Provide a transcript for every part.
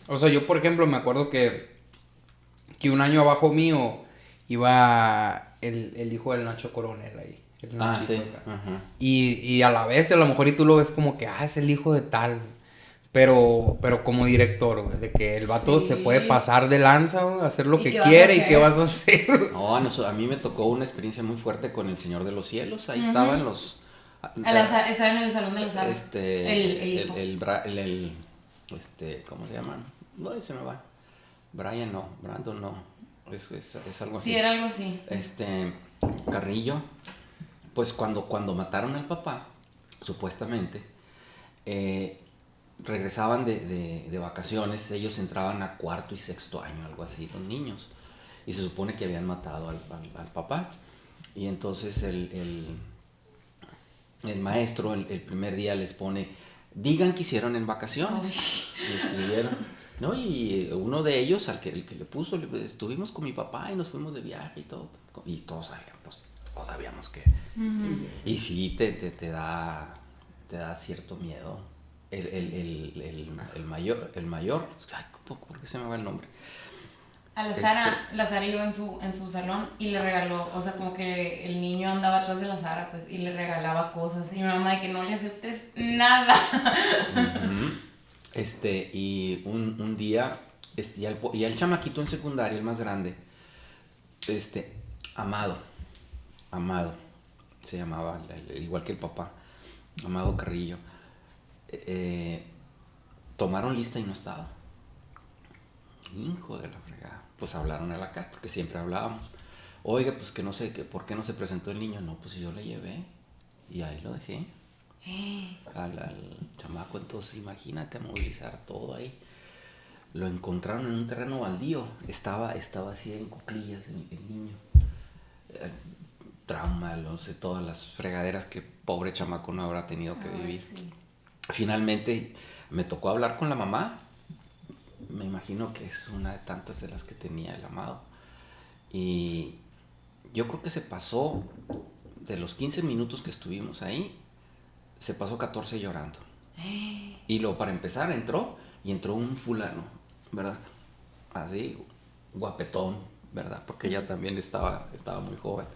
O sea, yo por ejemplo me acuerdo que un año abajo mío iba el hijo del Nacho Coronel ahí. El Nachito Sí. acá. Ajá. Y a la vez, a lo mejor y tú lo ves como que, es el hijo de tal. Pero como director, güey, de que el vato se puede Sí. pasar de lanza, güey, hacer lo ¿Y que qué vas a quiere y hacer? qué vas a hacer. No, a mí me tocó una experiencia muy fuerte con El Señor de los Cielos. Ahí estaban los... Estaba en el salón de la sala. El hijo. ¿Cómo se llaman? No, se me va. Brian no, Brandon no. Es algo así. Sí, era algo así. Carrillo, pues cuando mataron al papá, supuestamente, regresaban de vacaciones, ellos entraban a cuarto y sexto año, algo así, los niños, y se supone que habían matado al papá, y entonces el maestro el primer día les pone, digan que hicieron en vacaciones, y escribieron, ¿no? Y uno de ellos, el que le puso, estuvimos con mi papá y nos fuimos de viaje y todo, y todos sabíamos que... Y sí, te da cierto miedo. El mayor, ay, ¿por qué se me va el nombre? A la Sara iba en su salón y le regaló, o sea, como que el niño andaba atrás de la Sara, pues, y le regalaba cosas. Y mi mamá de que no le aceptes nada. Y un día, ya el chamaquito en secundaria, el más grande, Amado, se llamaba, igual que el papá, Amado Carrillo, tomaron lista y no estaba. Hijo de la fregada. Pues hablaron a la casa, porque siempre hablábamos. Oiga, pues que no sé, ¿por qué no se presentó el niño? No, pues yo le llevé y ahí lo dejé. Al chamaco, entonces imagínate movilizar todo ahí. Lo encontraron en un terreno baldío, estaba así en cuclillas el niño. Trauma, no sé, todas las fregaderas que pobre chamaco no habrá tenido que vivir. Sí. Finalmente me tocó hablar con la mamá. Me imagino que es una de tantas de las que tenía el Amado. Y yo creo que se pasó, de los 15 minutos que estuvimos ahí, se pasó 14 llorando. Y luego, para empezar, entró un fulano, ¿verdad? Así, guapetón, ¿verdad? Porque ella también estaba muy joven.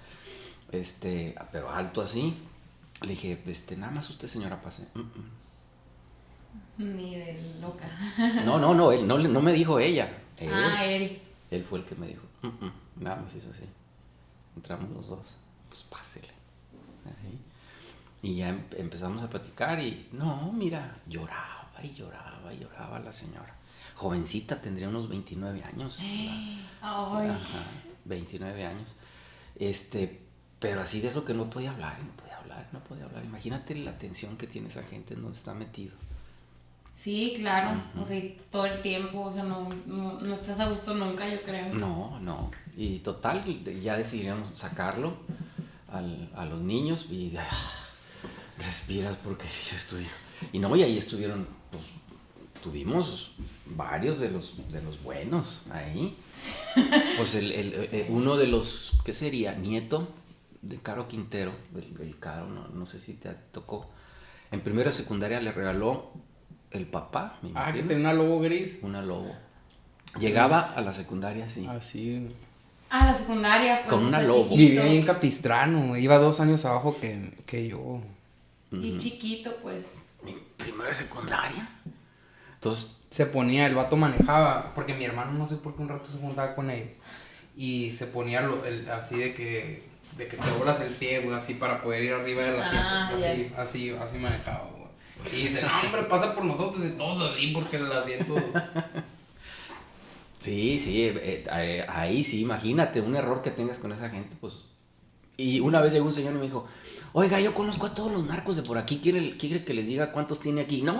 Pero alto así. Le dije, nada más usted, señora, pase. Ni de loca. No, él no me dijo ella. Él. Él fue el que me dijo, nada más hizo así. Entramos los dos, pues pásele. Ahí. Y ya empezamos a platicar y, no, mira, lloraba la señora. Jovencita, tendría unos 29 años. Ajá, 29 años. Pero así de eso que no podía hablar. Imagínate la tensión que tiene esa gente en donde está metido. Sí, claro. O sea, todo el tiempo, o sea, no estás a gusto nunca, yo creo. No. Y total, ya decidieron sacarlo a los niños y respiras porque dices tú. Y ahí estuvieron, pues, tuvimos varios de los buenos ahí. Pues uno de los, ¿qué sería? Nieto de Caro Quintero, el Caro, no sé si te tocó. En primera secundaria le regaló el papá, me imagino. Que tenía una lobo gris. Una lobo. Llegaba a la secundaria así. Así. A la secundaria, pues. Con una lobo. Vivía ahí en Capistrano, iba 2 años abajo que yo. Y chiquito, pues. Mi primera secundaria. Entonces, se ponía, el vato manejaba, porque mi hermano no sé por qué un rato se juntaba con ellos. Y se ponía así de que te doblas el pie, güey, así para poder ir arriba del asiento. Así manejaba, güey. Y dice, no, hombre, pasa por nosotros y todos así porque el asiento... Sí, ahí sí, imagínate un error que tengas con esa gente, pues. Y una vez llegó un señor y me dijo, oiga, yo conozco a todos los narcos de por aquí, ¿quiere que les diga cuántos tiene aquí? No,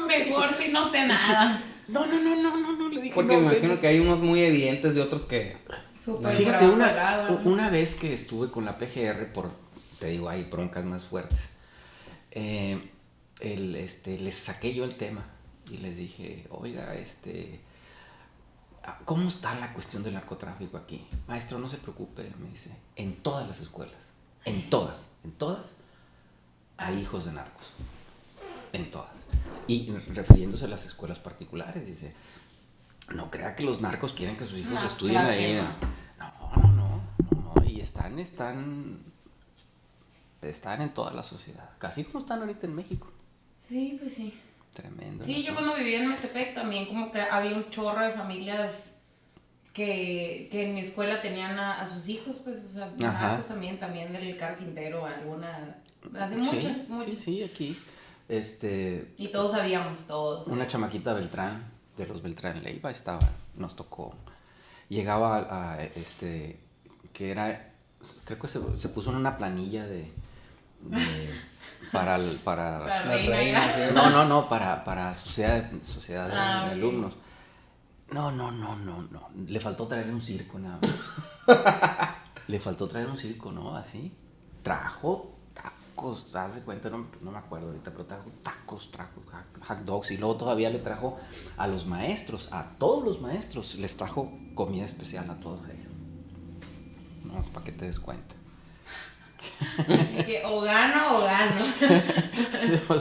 mejor si no sé nada. No, le dije. Porque me imagino que hay unos muy evidentes de otros que... Fíjate, una vez que estuve con la PGR, te digo, hay broncas más fuertes, les saqué yo el tema y les dije, oiga, ¿cómo está la cuestión del narcotráfico aquí? Maestro, no se preocupe, me dice, en todas las escuelas, en todas, hay hijos de narcos, en todas. Y refiriéndose a las escuelas particulares, dice, no crea que los narcos quieren que sus hijos estudien ahí. No, y están en toda la sociedad, casi como están ahorita en México. Sí, pues sí. Tremendo. Sí, yo cuando vivía en Metepec también como que había un chorro de familias que en mi escuela tenían a sus hijos, pues, o sea, pues también del carpintero, alguna, hace muchas. Sí, aquí, y todos sabíamos, todos. Una chamaquita Beltrán, de los Beltrán Leiva, nos tocó, llegaba que era, creo que se puso en una planilla para reina. No, para sociedad de alumnos. No. Le faltó traer un circo, nada más. Le faltó traer un circo, ¿no? Así. Trajo tacos, haz de cuenta, no me acuerdo ahorita, pero trajo tacos, hot dogs. Y luego todavía le trajo a los maestros, a todos los maestros, les trajo comida especial a todos ellos. No, es para que te des cuenta. O gano.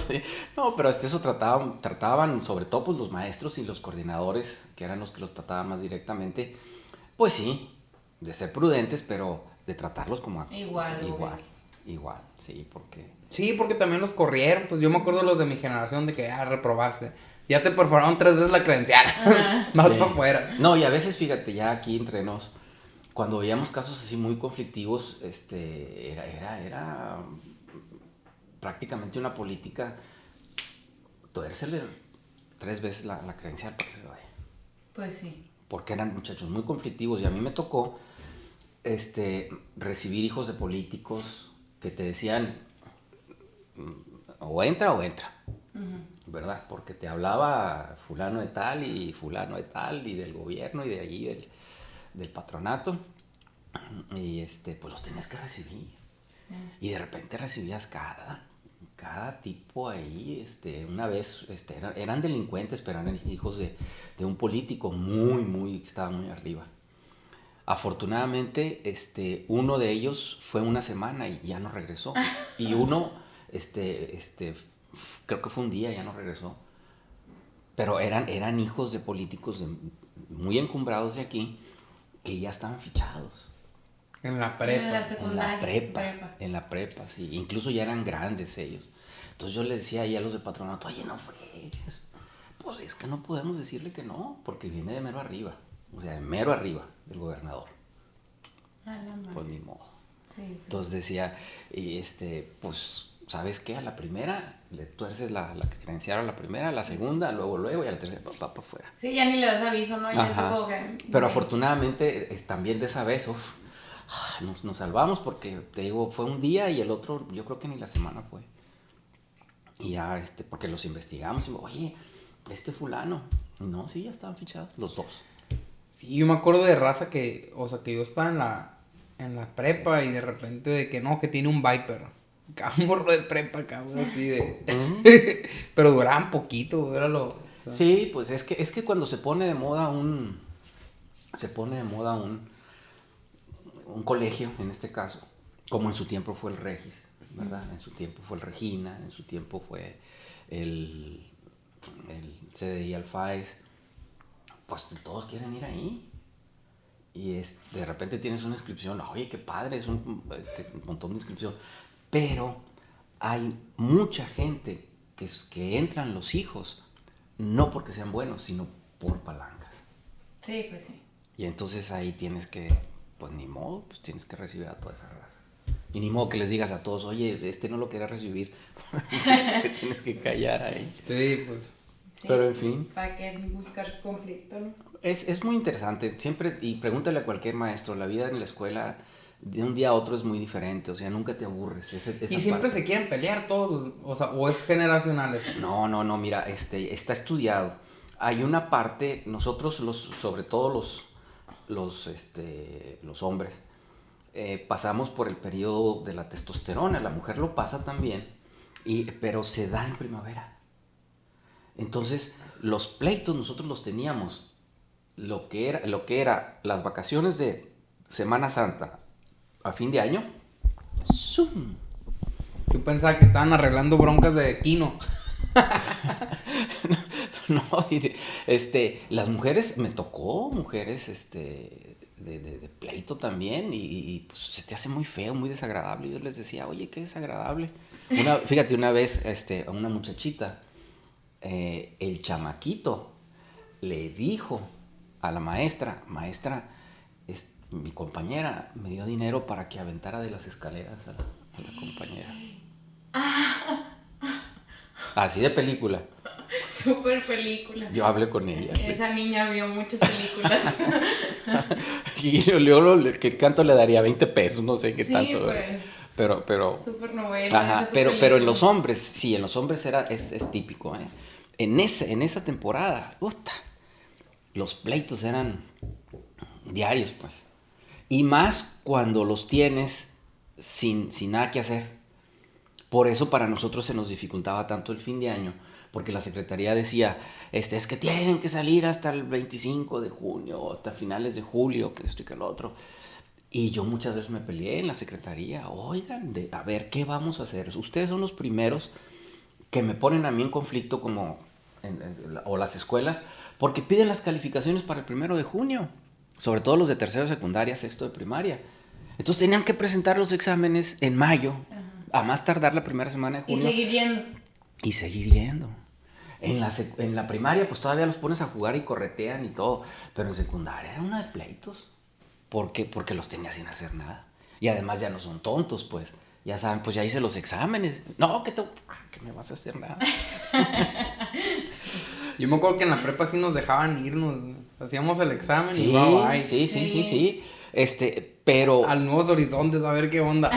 Sí. No, pero eso trataban sobre todo pues los maestros y los coordinadores, que eran los que los trataban más directamente, pues sí, de ser prudentes, pero de tratarlos como igual, sí, porque... Sí, porque también los corrieron, pues yo me acuerdo los de mi generación de que reprobaste, ya te perforaron 3 veces la credencial, más para afuera. No, y a veces, fíjate, ya aquí entre nos, cuando veíamos casos así muy conflictivos, era prácticamente una política tuérsele 3 veces la credencial para que se vaya. Pues sí. Porque eran muchachos muy conflictivos y a mí me tocó recibir hijos de políticos que te decían o entra, ¿verdad? Porque te hablaba fulano de tal y fulano de tal y del gobierno y de allí del patronato y pues los tenías que recibir. Sí. Y de repente recibías cada tipo ahí, una vez eran delincuentes, pero eran hijos de un político que estaba muy arriba. Afortunadamente, uno de ellos fue una semana y ya no regresó. Y uno, creo que fue un día, ya no regresó. Pero eran hijos de políticos muy encumbrados de aquí, que ya estaban fichados. En la prepa. En la secundaria. En la prepa, sí. Incluso ya eran grandes ellos. Entonces yo les decía ahí a los de patronato, oye, no fregues. Pues es que no podemos decirle que no, porque viene de mero arriba. O sea, de mero arriba del gobernador. Pues ni modo. Sí. Entonces decía, pues, ¿sabes qué? A la primera le tuerces la credencial a la primera, a la segunda, luego, y a la tercera, va para afuera. Sí, ya ni le das aviso, ¿no? Pero afortunadamente, también de esa vez, nos salvamos porque, te digo, fue un día y el otro, yo creo que ni la semana fue. Y ya, porque los investigamos y, oye, fulano. No, sí, ya estaban fichados, los dos. Sí, yo me acuerdo de raza que yo estaba en la prepa y de repente de que no, que tiene un Viper. Un morro de prepa, cabrón, así de... Pero duraban poquito, era lo... O sea. Sí, pues es que cuando se pone de moda un colegio, en este caso, como en su tiempo fue el Regis, ¿verdad? En su tiempo fue el Regina, en su tiempo fue el CDI Alfaes, pues todos quieren ir ahí. Y de repente tienes una inscripción, oye, qué padre, es un montón de inscripción. Pero hay mucha gente que entran los hijos, no porque sean buenos, sino por palancas. Sí, pues sí. Y entonces ahí tienes que, pues ni modo, pues tienes que recibir a toda esa raza. Y ni modo que les digas a todos, oye, no lo quería recibir. Te tienes que callar ahí. Sí, pues. Sí, pero en fin. ¿Para qué buscar conflicto, no? Es muy interesante. Siempre, y pregúntale a cualquier maestro, la vida en la escuela de un día a otro es muy diferente. O sea, nunca te aburres. Y siempre se quieren pelear todos. O sea, o es generacional eso. No, mira, está estudiado. Hay una parte, nosotros sobre todo los hombres, pasamos por el periodo de la testosterona. La mujer lo pasa también, pero se da en primavera. Entonces, los pleitos nosotros los teníamos, lo que era las vacaciones de Semana Santa a fin de año. ¡Zum! Yo pensaba que estaban arreglando broncas de Kino. No, las mujeres, me tocó mujeres, de pleito también, y pues se te hace muy feo, muy desagradable. Yo les decía, oye, qué desagradable. Fíjate, una vez, a una muchachita, el chamaquito le dijo a la maestra, mi compañera me dio dinero para que aventara de las escaleras a la compañera. Así de película. Súper película. Yo hablé con ella. Esa niña vio muchas películas. Y luego, ¿qué tanto le daría? 20 pesos, no sé qué sí, tanto. Pues. Pero. Súper novela. Ajá, pero en los hombres, sí, en los hombres es típico, ¿eh? En esa temporada, los pleitos eran diarios, pues. Y más cuando los tienes sin nada que hacer. Por eso para nosotros se nos dificultaba tanto el fin de año, porque la secretaría decía, es que tienen que salir hasta el 25 de junio, hasta finales de julio, que esto y que lo otro. Y yo muchas veces me peleé en la secretaría, oigan, a ver, ¿qué vamos a hacer? Ustedes son los primeros que me ponen a mí en conflicto o las escuelas, porque piden las calificaciones para el 1 de junio, sobre todo los de tercero de secundaria, sexto de primaria. Entonces tenían que presentar los exámenes en mayo, a más tardar la primera semana de junio. Y seguir yendo. En la primaria pues todavía los pones a jugar y corretean y todo, pero en secundaria era una de pleitos. ¿Por qué? Porque los tenía sin hacer nada. Y además ya no son tontos, pues. Ya saben, pues ya hice los exámenes. No, que me vas a hacer nada. Yo me acuerdo que en la prepa sí nos dejaban irnos. Hacíamos el examen sí, y bye. Sí. Pero... Al Nuevos Horizontes, a ver qué onda.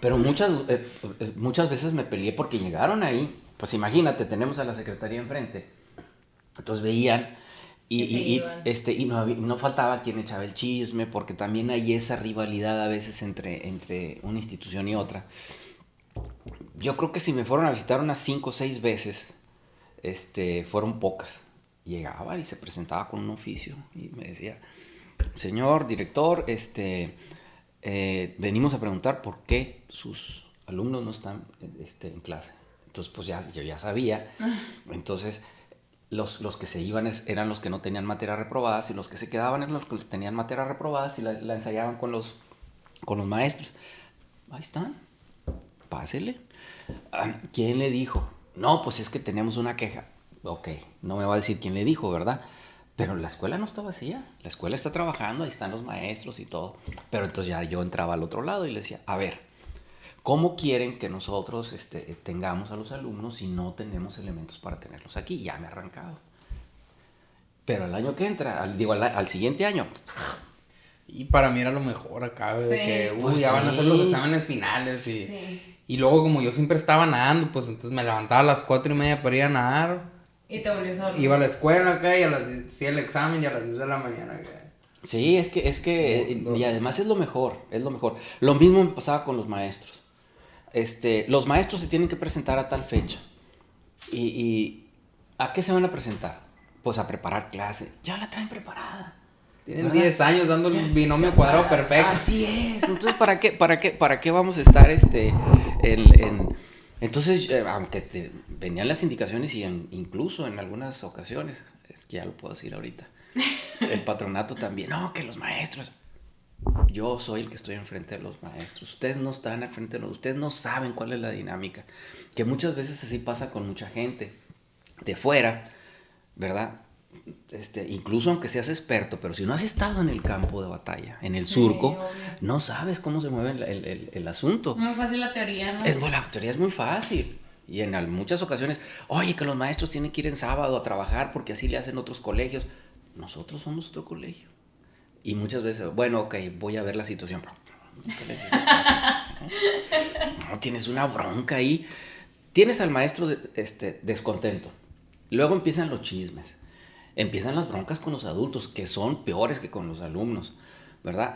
Pero muchas veces me peleé porque llegaron ahí. Pues imagínate, tenemos a la secretaría enfrente. Entonces veían y no faltaba quien echaba el chisme, porque también hay esa rivalidad a veces entre una institución y otra. Yo creo que si me fueron a visitar unas 5 o 6 veces, fueron pocas. Llegaba y se presentaba con un oficio y me decía, señor director, venimos a preguntar por qué sus alumnos no están en clase. Entonces, pues yo ya sabía. Entonces, los que se iban eran los que no tenían materias reprobadas, y los que se quedaban eran los que tenían materias reprobadas y la ensayaban con los maestros. Ahí están, pásele. ¿Quién le dijo? No, pues es que tenemos una queja. Ok, no me va a decir quién le dijo, ¿verdad? Pero la escuela no está vacía, la escuela está trabajando, ahí están los maestros y todo. Pero entonces ya yo entraba al otro lado y le decía, a ver, ¿cómo quieren que nosotros tengamos a los alumnos si no tenemos elementos para tenerlos aquí? Ya me he arrancado. Pero el año que entra, al siguiente año... Y para mí era lo mejor acá, de que pues ya van a hacer los exámenes finales y luego como yo siempre estaba nadando, pues entonces me levantaba a las 4:30 para ir a nadar. Y te volvió solo. Iba a la escuela acá y hacía el examen y a las 10 de la mañana acá. Sí, es que y además es lo mejor. Lo mismo me pasaba con los maestros. Los maestros se tienen que presentar a tal fecha. ¿Y a qué se van a presentar? Pues a preparar clase. Ya la traen preparada. Tienen 10 años dando el binomio cuadrado perfecto. Así es. Entonces, ¿para qué vamos a estar Entonces, aunque venían las indicaciones y incluso en algunas ocasiones, es que ya lo puedo decir ahorita, el patronato también, no, que los maestros, yo soy el que estoy enfrente de los maestros, ustedes no están al frente de los, ustedes no saben cuál es la dinámica, que muchas veces así pasa con mucha gente de fuera, ¿verdad? Incluso aunque seas experto, pero si no has estado en el campo de batalla, en el surco, obvio, no sabes cómo se mueve el asunto. Muy fácil la teoría, ¿no? La teoría es muy fácil. Y en muchas ocasiones, oye, que los maestros tienen que ir en sábado a trabajar porque así le hacen otros colegios. Nosotros somos otro colegio. Y muchas veces, bueno, ok, voy a ver la situación. No, tienes una bronca ahí. Tienes al maestro descontento. Luego empiezan los chismes. Empiezan las broncas con los adultos, que son peores que con los alumnos, ¿verdad?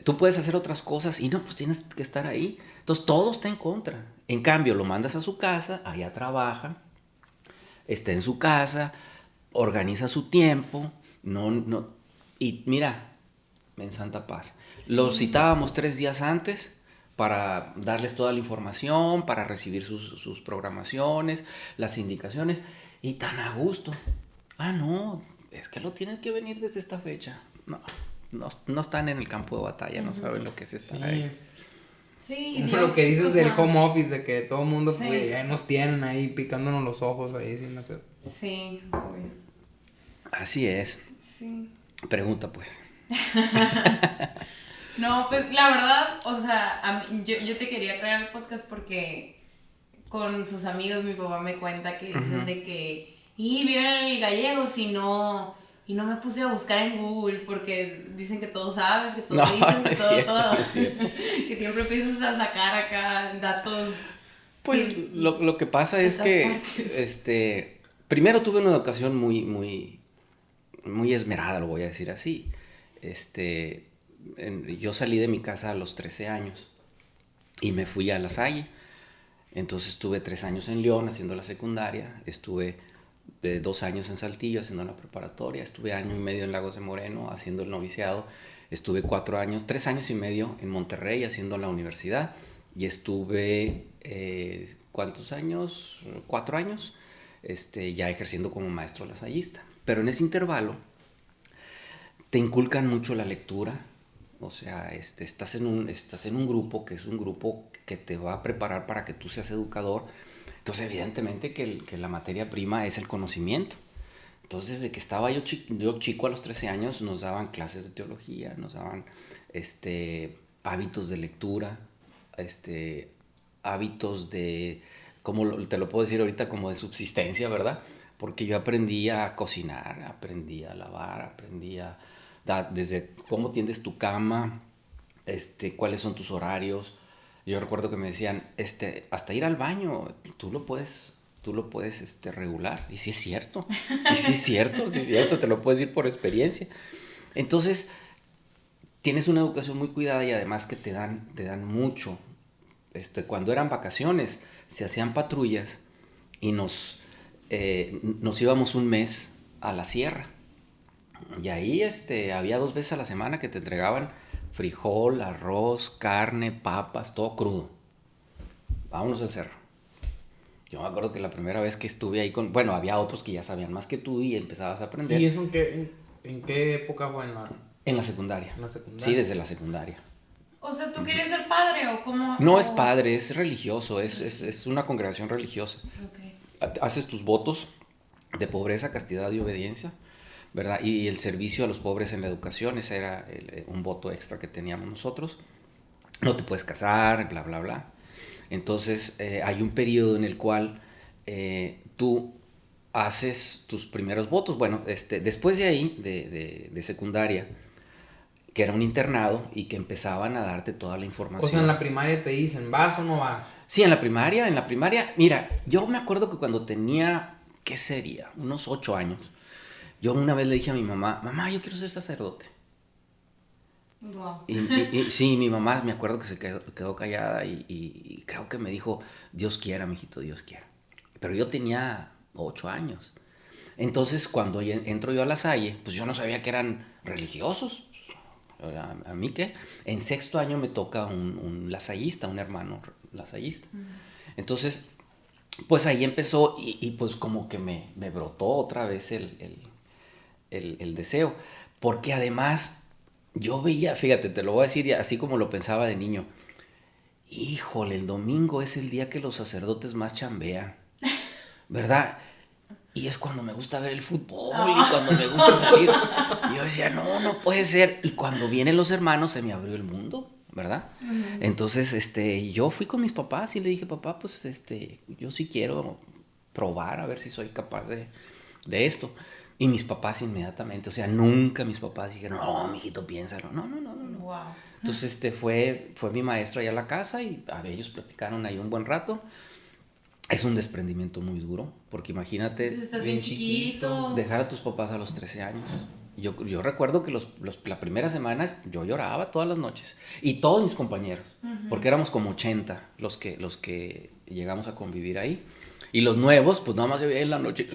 Tú puedes hacer otras cosas y no, pues tienes que estar ahí. Entonces, todo está en contra. En cambio, lo mandas a su casa, allá trabaja, está en su casa, organiza su tiempo, y mira, en santa paz. Sí. Lo citábamos 3 días antes para darles toda la información, para recibir sus programaciones, las indicaciones, y tan a gusto. Ah, no, es que lo tienen que venir desde esta fecha. No están en el campo de batalla, no saben lo que es estar ahí. Sí, lo que dices del home office, de que todo el mundo pues, ya nos tienen ahí picándonos los ojos ahí sin hacer. Sí, obvio. Así es. Sí. Pregunta pues. No, pues la verdad, o sea, yo te quería traer al podcast porque con sus amigos mi papá me cuenta que dicen de que, mira el gallego y no me puse a buscar en Google porque dicen que todo sabes, que todo dicen, que todo, que siempre empiezas a sacar acá datos. Pues sí, lo que pasa es que, primero tuve una educación muy esmerada, lo voy a decir así. Yo salí de mi casa a los 13 años y me fui a La Salle. Entonces estuve 3 años en León haciendo la secundaria, estuve 2 años en Saltillo haciendo la preparatoria, estuve 1 año y medio en Lagos de Moreno haciendo el noviciado, estuve 3 años y medio en Monterrey haciendo la universidad y estuve, ¿cuántos años? 4 años, ya ejerciendo como maestro lasallista. Pero en ese intervalo te inculcan mucho la lectura, o sea, estás en un grupo que es un grupo que te va a preparar para que tú seas educador. Entonces, evidentemente que la materia prima es el conocimiento. Entonces, desde que estaba yo chico a los 13 años, nos daban clases de teología, nos daban hábitos de lectura, hábitos de, te lo puedo decir ahorita, como de subsistencia, ¿verdad? Porque yo aprendí a cocinar, aprendí a lavar, aprendí desde cómo tiendes tu cama, cuáles son tus horarios. Yo recuerdo que me decían, hasta ir al baño, tú lo puedes regular. Y sí es cierto, sí es cierto, te lo puedes decir por experiencia. Entonces, tienes una educación muy cuidada y además que te dan mucho. Cuando eran vacaciones, se hacían patrullas y nos íbamos un mes a la sierra. Y ahí había 2 veces a la semana que te entregaban frijol, arroz, carne, papas, todo crudo. Vámonos al cerro. Yo me acuerdo que la primera vez que estuve ahí bueno, había otros que ya sabían más que tú y empezabas a aprender. ¿Y eso en qué época fue? En la secundaria. ¿En la secundaria? Sí, desde la secundaria. O sea, ¿tú quieres ser padre o cómo? No es padre, es religioso, es una congregación religiosa. Okay. Haces tus votos de pobreza, castidad y obediencia, ¿verdad? Y el servicio a los pobres en la educación, ese era un voto extra que teníamos nosotros. No te puedes casar, bla, bla, bla. Entonces, hay un periodo en el cual tú haces tus primeros votos. Bueno, después de ahí, de secundaria, que era un internado y que empezaban a darte toda la información. O sea, en la primaria te dicen, ¿vas o no vas? Sí, en la primaria, mira, yo me acuerdo que cuando tenía, ¿qué sería? Unos 8 años. Yo una vez le dije a mi mamá, yo quiero ser sacerdote. Wow. Y sí, mi mamá, me acuerdo que se quedó callada y creo que me dijo, Dios quiera, mijito, Dios quiera. Pero yo tenía 8 años. Entonces, cuando entro yo a La Salle, pues yo no sabía que eran religiosos. ¿A mí qué? En 6º año me toca un lasallista, un hermano lasallista. Entonces, pues ahí empezó y pues como que me brotó otra vez el deseo. Porque además yo veía, fíjate, te lo voy a decir así como lo pensaba de niño. Híjole, el domingo es el día que los sacerdotes más chambean, ¿verdad? Y es cuando me gusta ver el fútbol y cuando me gusta salir. Y yo decía, no puede ser. Y cuando vienen los hermanos se me abrió el mundo, ¿verdad? Uh-huh. Entonces, yo fui con mis papás y le dije, papá, pues, yo sí quiero probar a ver si soy capaz de esto. Y mis papás inmediatamente, o sea, nunca mis papás dijeron, no, mijito, piénsalo. No. Wow. Entonces, fue mi maestro allá a la casa y ellos platicaron ahí un buen rato. Es un desprendimiento muy duro, porque imagínate, pues estás bien chiquito, dejar a tus papás a los 13 años. Yo recuerdo que la primera semana yo lloraba todas las noches, y todos mis compañeros, uh-huh. Porque éramos como 80 los que llegamos a convivir ahí, y los nuevos, pues nada más se veía en la noche,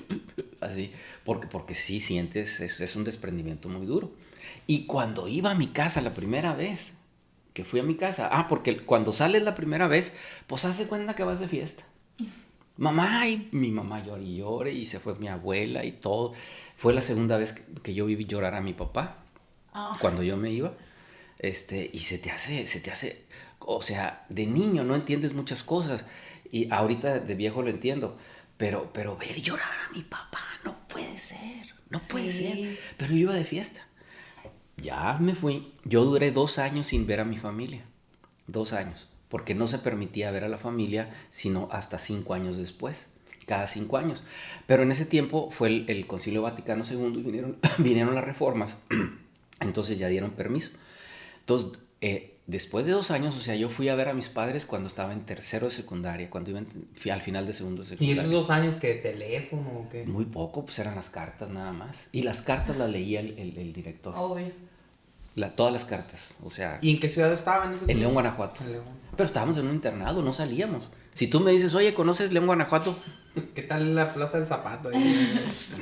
así, porque sí sientes, es un desprendimiento muy duro. Y cuando iba a mi casa la primera vez, que fui a mi casa. Porque cuando sales la primera vez, pues haz de cuenta que vas de fiesta. Mamá, y mi mamá llora y llore, y se fue mi abuela y todo. Fue la segunda vez que yo vi llorar a mi papá, cuando yo me iba. Y se te hace, o sea, de niño no entiendes muchas cosas. Y ahorita de viejo lo entiendo. Pero ver llorar a mi papá, no puede ser. Pero yo iba de fiesta. Ya me fui. Yo duré 2 años sin ver a mi familia. 2 años. Porque no se permitía ver a la familia sino hasta 5 años después. Cada 5 años. Pero en ese tiempo fue el Concilio Vaticano II y vinieron las reformas. Entonces ya dieron permiso. Entonces, después de 2 años, o sea, yo fui a ver a mis padres cuando estaba en tercero de secundaria, cuando iba al final de segundo de secundaria. ¿Y esos 2 años qué? ¿Teléfono o qué? Muy poco, pues eran las cartas nada más. Y las cartas las leía el director. Obvio. Todas las cartas, o sea... ¿Y en qué ciudad estaban? En León, Guanajuato. En León. Pero estábamos en un internado, no salíamos. Si tú me dices, oye, ¿conoces León, Guanajuato? ¿Qué tal la Plaza del Zapato?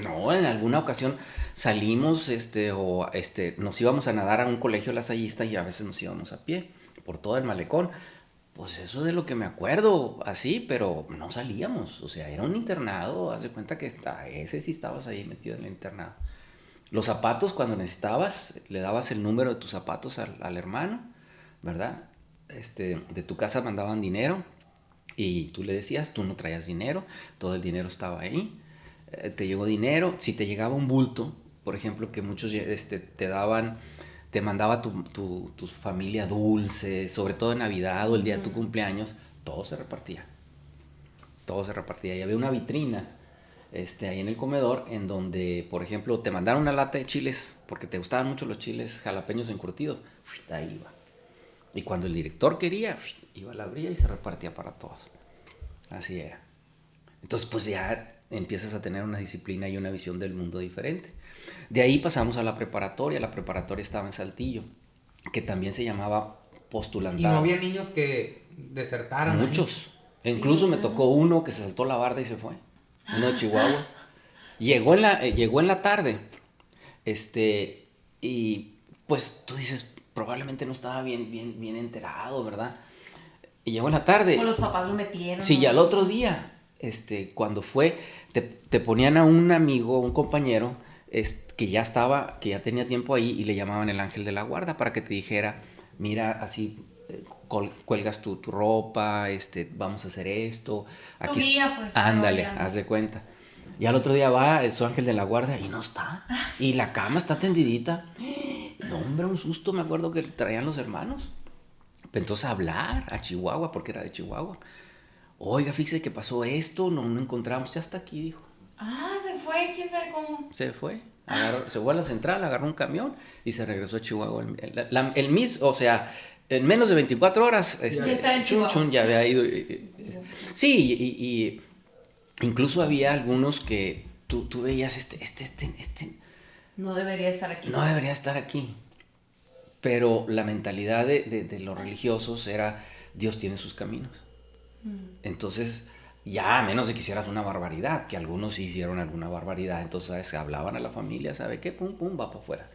No, en alguna ocasión salimos, nos íbamos a nadar a un colegio lasallista y a veces nos íbamos a pie por todo el malecón. Pues eso de lo que me acuerdo, así, pero no salíamos. O sea, era un internado, haz de cuenta que ese sí estabas ahí metido en el internado. Los zapatos, cuando necesitabas, le dabas el número de tus zapatos al hermano, ¿verdad? De tu casa mandaban dinero y tú le decías, tú no traías dinero, todo el dinero estaba ahí. Te llegó dinero, si te llegaba un bulto, por ejemplo, que muchos te mandaba tu familia dulce, sobre todo en Navidad o el día de tu cumpleaños, todo se repartía. Y había una vitrina ahí en el comedor en donde, por ejemplo, te mandaron una lata de chiles porque te gustaban mucho los chiles jalapeños encurtidos, ahí iba. Y cuando el director quería, iba, la abría y se repartía para todos. Así era. Entonces, pues ya empiezas a tener una disciplina y una visión del mundo diferente. De ahí pasamos a la preparatoria. La preparatoria estaba en Saltillo, que también se llamaba postulantado. ¿Y no había niños que desertaran? Muchos. Incluso me tocó uno que se saltó la barda y se fue. Uno de Chihuahua. Llegó en la tarde. Y pues tú dices, probablemente no estaba bien enterado, ¿verdad? Y llegó en la tarde. O los papás lo metieron. Sí, y al otro día, cuando fue, te ponían a un amigo, un compañero, que ya tenía tiempo ahí y le llamaban el ángel de la guarda para que te dijera, mira, así cuelgas tu ropa, vamos a hacer esto. Aquí, tu guía, pues. Ándale, haz de cuenta. Y al otro día va su ángel de la guarda y no está. Y la cama está tendidita. No, hombre, un susto, me acuerdo que traían los hermanos. Entonces a hablar a Chihuahua, porque era de Chihuahua. Oiga, fíjese que pasó esto, no encontramos, ya está aquí, dijo. Se fue, quién sabe cómo. Se fue, se fue a la central, agarró un camión y se regresó a Chihuahua. O sea, en menos de 24 horas, ya está en Chihuahua. Ya había ido. Sí, y incluso había algunos que tú veías, no debería estar aquí. No debería estar aquí. Pero la mentalidad de los religiosos era, Dios tiene sus caminos. Entonces, ya a menos de que hicieras una barbaridad, que algunos sí hicieron alguna barbaridad, entonces, ¿sabes? Hablaban a la familia, ¿sabe qué? Pum, pum, va para afuera.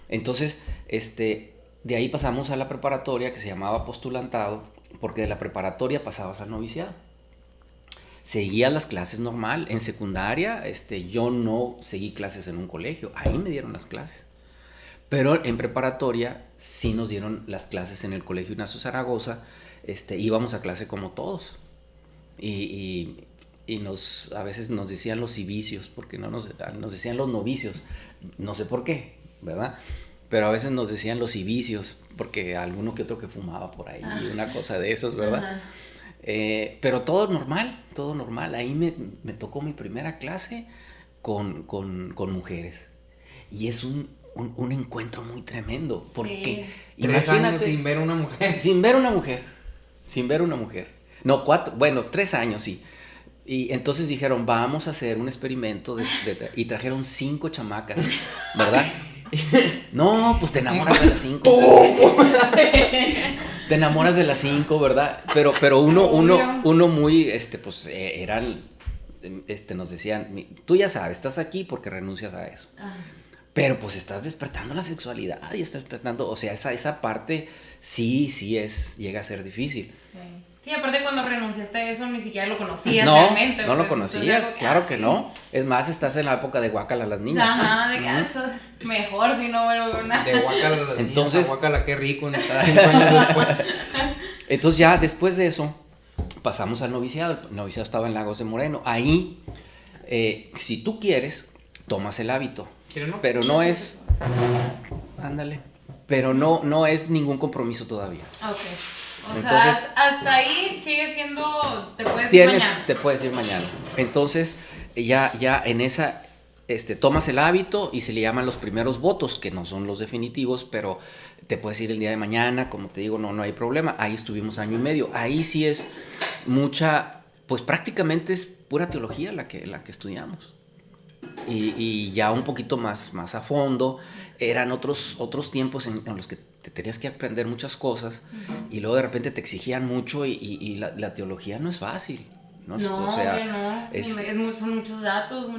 Entonces, de ahí pasamos a la preparatoria, que se llamaba postulantado, porque de la preparatoria pasabas al noviciado. Seguías las clases normal. En secundaria, yo no seguí clases en un colegio, ahí me dieron las clases. Pero en preparatoria sí nos dieron las clases en el Colegio Ignacio Zaragoza. Íbamos a clase como todos. Y a veces nos decían los civicios, porque no nos decían los novicios. No sé por qué, ¿verdad? Pero a veces nos decían los civicios, porque alguno que otro que fumaba por ahí, una cosa de esos, ¿verdad? Pero todo normal. Ahí me tocó mi primera clase con mujeres. Y es un encuentro muy tremendo, porque sí. 3 años sin ver una mujer. Sin ver una mujer. No, 3 años, sí. Y entonces dijeron, vamos a hacer un experimento y trajeron 5 chamacas, ¿verdad? No, pues te enamoras de las 5. Te enamoras de las 5, ¿verdad? Pero uno muy, pues eran, nos decían, tú ya sabes, estás aquí porque renuncias a eso. Pero pues estás despertando la sexualidad y estás despertando, o sea, esa parte sí llega a ser difícil. Sí. Sí, aparte cuando renunciaste a eso ni siquiera lo conocías no, realmente. No lo conocías, claro que no. Es más, estás en la época de guácala a las niñas. Ajá, de que eso mejor si no vuelvo nada. De guácala a las entonces, niñas, guácala, qué rico, 5 años después. Entonces ya después de eso, pasamos al noviciado. El noviciado estaba en Lagos de Moreno. Ahí, si tú quieres, tomas el hábito. No? Pero no es... Ándale. Pero no es ningún compromiso todavía. Ok. O entonces, sea, hasta ahí sigue siendo, te puedes ir mañana. Te puedes ir mañana. Entonces, ya en esa, tomas el hábito y se le llaman los primeros votos, que no son los definitivos, pero te puedes ir el día de mañana, como te digo, no hay problema. Ahí estuvimos 1 año y medio. Ahí sí es mucha, pues prácticamente es pura teología la que estudiamos. Y ya un poquito más a fondo, eran otros tiempos en los que te tenías que aprender muchas cosas y luego de repente te exigían mucho y la teología no es fácil. No, o sea, son muchos datos,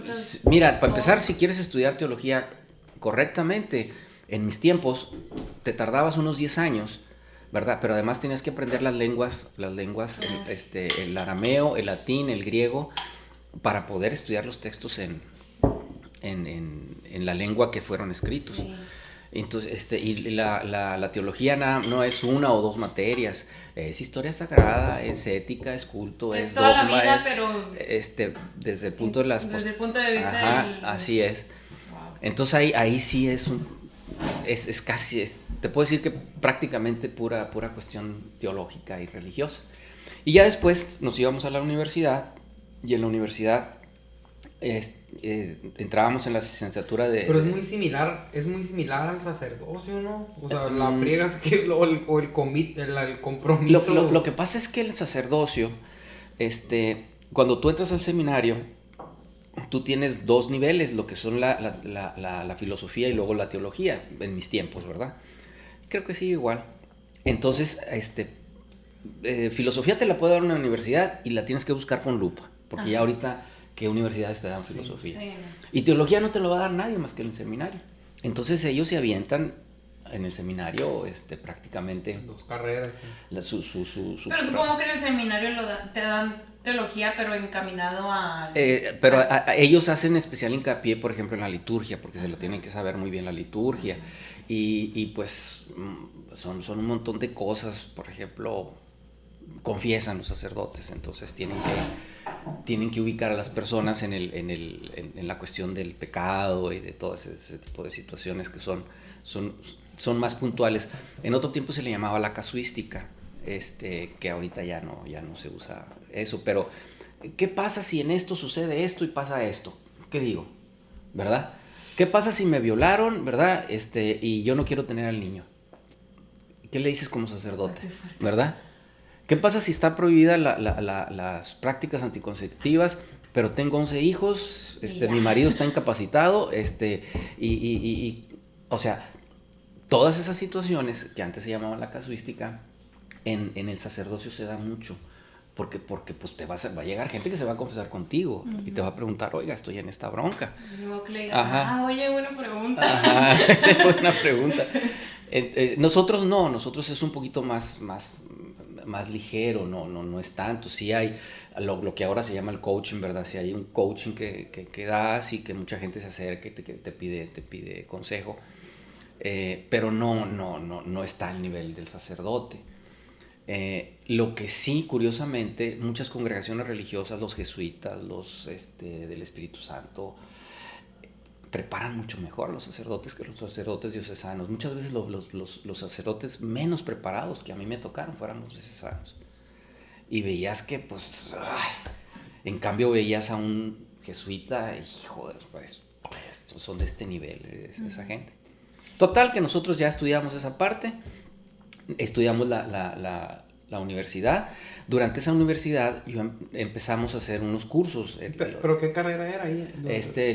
Mira, para empezar, si quieres estudiar teología correctamente, en mis tiempos te tardabas unos 10 años, ¿verdad? Pero además tenías que aprender las lenguas, el arameo, el latín, el griego, para poder estudiar los textos en la lengua que fueron escritos. Sí. Entonces, y la teología no es 1 o 2 materias, es historia sagrada, es ética, es culto, es toda dogma, la vida, pero desde el punto de las... Desde el punto de vista Ajá, así es. Wow. Entonces ahí sí es casi, te puedo decir que prácticamente pura cuestión teológica y religiosa. Y ya después nos íbamos a la universidad, y en la universidad entrábamos en la licenciatura de... Pero es muy similar al sacerdocio, ¿no? O sea, la friegas que el compromiso... Lo que pasa es que el sacerdocio, cuando tú entras al seminario, tú tienes 2 niveles, lo que son la filosofía y luego la teología, en mis tiempos, ¿verdad? Creo que sí, igual. Entonces, filosofía te la puede dar una universidad y la tienes que buscar con lupa, porque ya ahorita... ¿Qué universidades te dan filosofía? Sí. Y teología no te lo va a dar nadie más que en el seminario. Entonces ellos se avientan en el seminario prácticamente... 2 carreras. Sí. Pero supongo que en el seminario te dan teología, pero encaminado a... Pero ellos hacen especial hincapié, por ejemplo, en la liturgia, porque se lo tienen que saber muy bien la liturgia. Y pues son un montón de cosas, por ejemplo, confiesan los sacerdotes, entonces tienen que ubicar a las personas en la cuestión del pecado y de todo ese tipo de situaciones que son más puntuales. En otro tiempo se le llamaba la casuística, que ahorita ya no se usa eso, pero ¿qué pasa si en esto sucede esto y pasa esto? ¿Qué digo? ¿Verdad? ¿Qué pasa si me violaron, verdad? Y yo no quiero tener al niño. ¿Qué le dices como sacerdote? ¿Verdad? ¿Qué pasa si está prohibida las prácticas anticonceptivas, pero tengo 11 hijos, mi marido está incapacitado, o sea, todas esas situaciones que antes se llamaban la casuística, en el sacerdocio se da mucho, porque pues va a llegar gente que se va a confesar contigo y te va a preguntar, oiga, estoy en esta bronca. Oye, buena pregunta. Ajá, buena pregunta. Nosotros es un poquito más ligero, no es tanto. Sí hay lo que ahora se llama el coaching, ¿verdad? Sí hay un coaching que das y que mucha gente se acerca y te pide consejo, pero no está al nivel del sacerdote. Lo que sí, curiosamente, muchas congregaciones religiosas, los jesuitas, los del Espíritu Santo, preparan mucho mejor a los sacerdotes que los sacerdotes diocesanos. Muchas veces los sacerdotes menos preparados que a mí me tocaron fueron los diocesanos. Y veías que, pues, en cambio veías a un jesuita y, joder, pues son de este nivel, esa gente. Total, que nosotros ya estudiamos esa parte, estudiamos la universidad. Durante esa universidad empezamos a hacer unos cursos. ¿Pero qué carrera era ahí?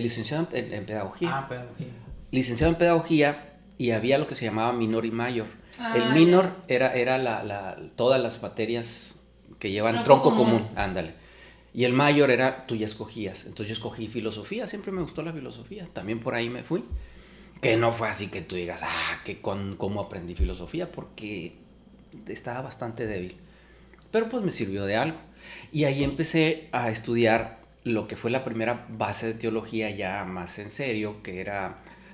Licenciado en pedagogía. Pedagogía. Licenciado en pedagogía, y había lo que se llamaba minor y mayor. El minor era todas las materias que llevan tronco común, ándale. Y el mayor tú ya escogías. Entonces yo escogí filosofía, siempre me gustó la filosofía, también por ahí me fui. Que no fue así que tú digas, cómo aprendí filosofía, porque estaba bastante débil. Pero pues me sirvió de algo. Y ahí empecé a estudiar lo que fue la primera base de teología ya más en serio, que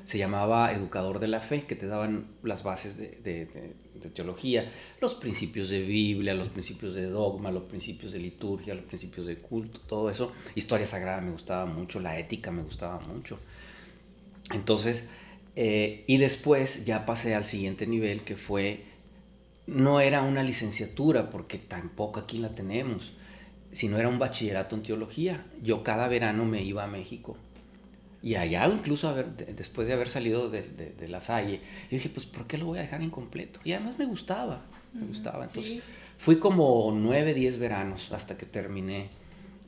se llamaba Educador de la Fe, que te daban las bases de teología, los principios de Biblia, los principios de dogma, los principios de liturgia, los principios de culto, todo eso. Historia sagrada me gustaba mucho, la ética me gustaba mucho. Entonces, y después ya pasé al siguiente nivel, que no era una licenciatura, porque tampoco aquí la tenemos, sino era un bachillerato en teología. Yo cada verano me iba a México. Y allá, incluso después de haber salido de La Salle, yo dije, pues, ¿por qué lo voy a dejar incompleto? Y además me gustaba. Entonces, sí. Fui como 9, 10 veranos hasta que terminé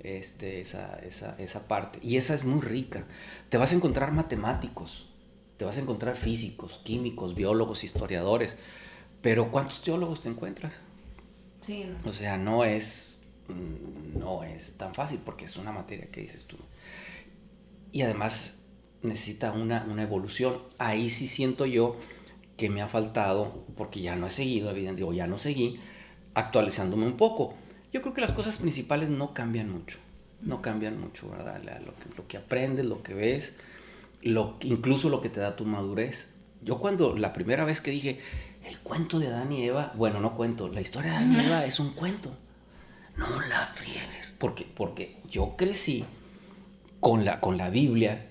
esa parte. Y esa es muy rica. Te vas a encontrar matemáticos, te vas a encontrar físicos, químicos, biólogos, historiadores. Pero ¿cuántos teólogos te encuentras? Sí, no. O sea, no es tan fácil, porque es una materia que dices tú. Y además necesita una evolución. Ahí sí siento yo que me ha faltado, porque ya no he seguido, evidentemente, o ya no seguí, actualizándome un poco. Yo creo que las cosas principales no cambian mucho, ¿verdad? Lo que aprendes, lo que ves, incluso lo que te da tu madurez. Yo la primera vez que dije, el cuento de Adán y Eva, bueno, no cuento, la historia de Adán y Eva es un cuento, no la riegues, porque yo crecí con la Biblia,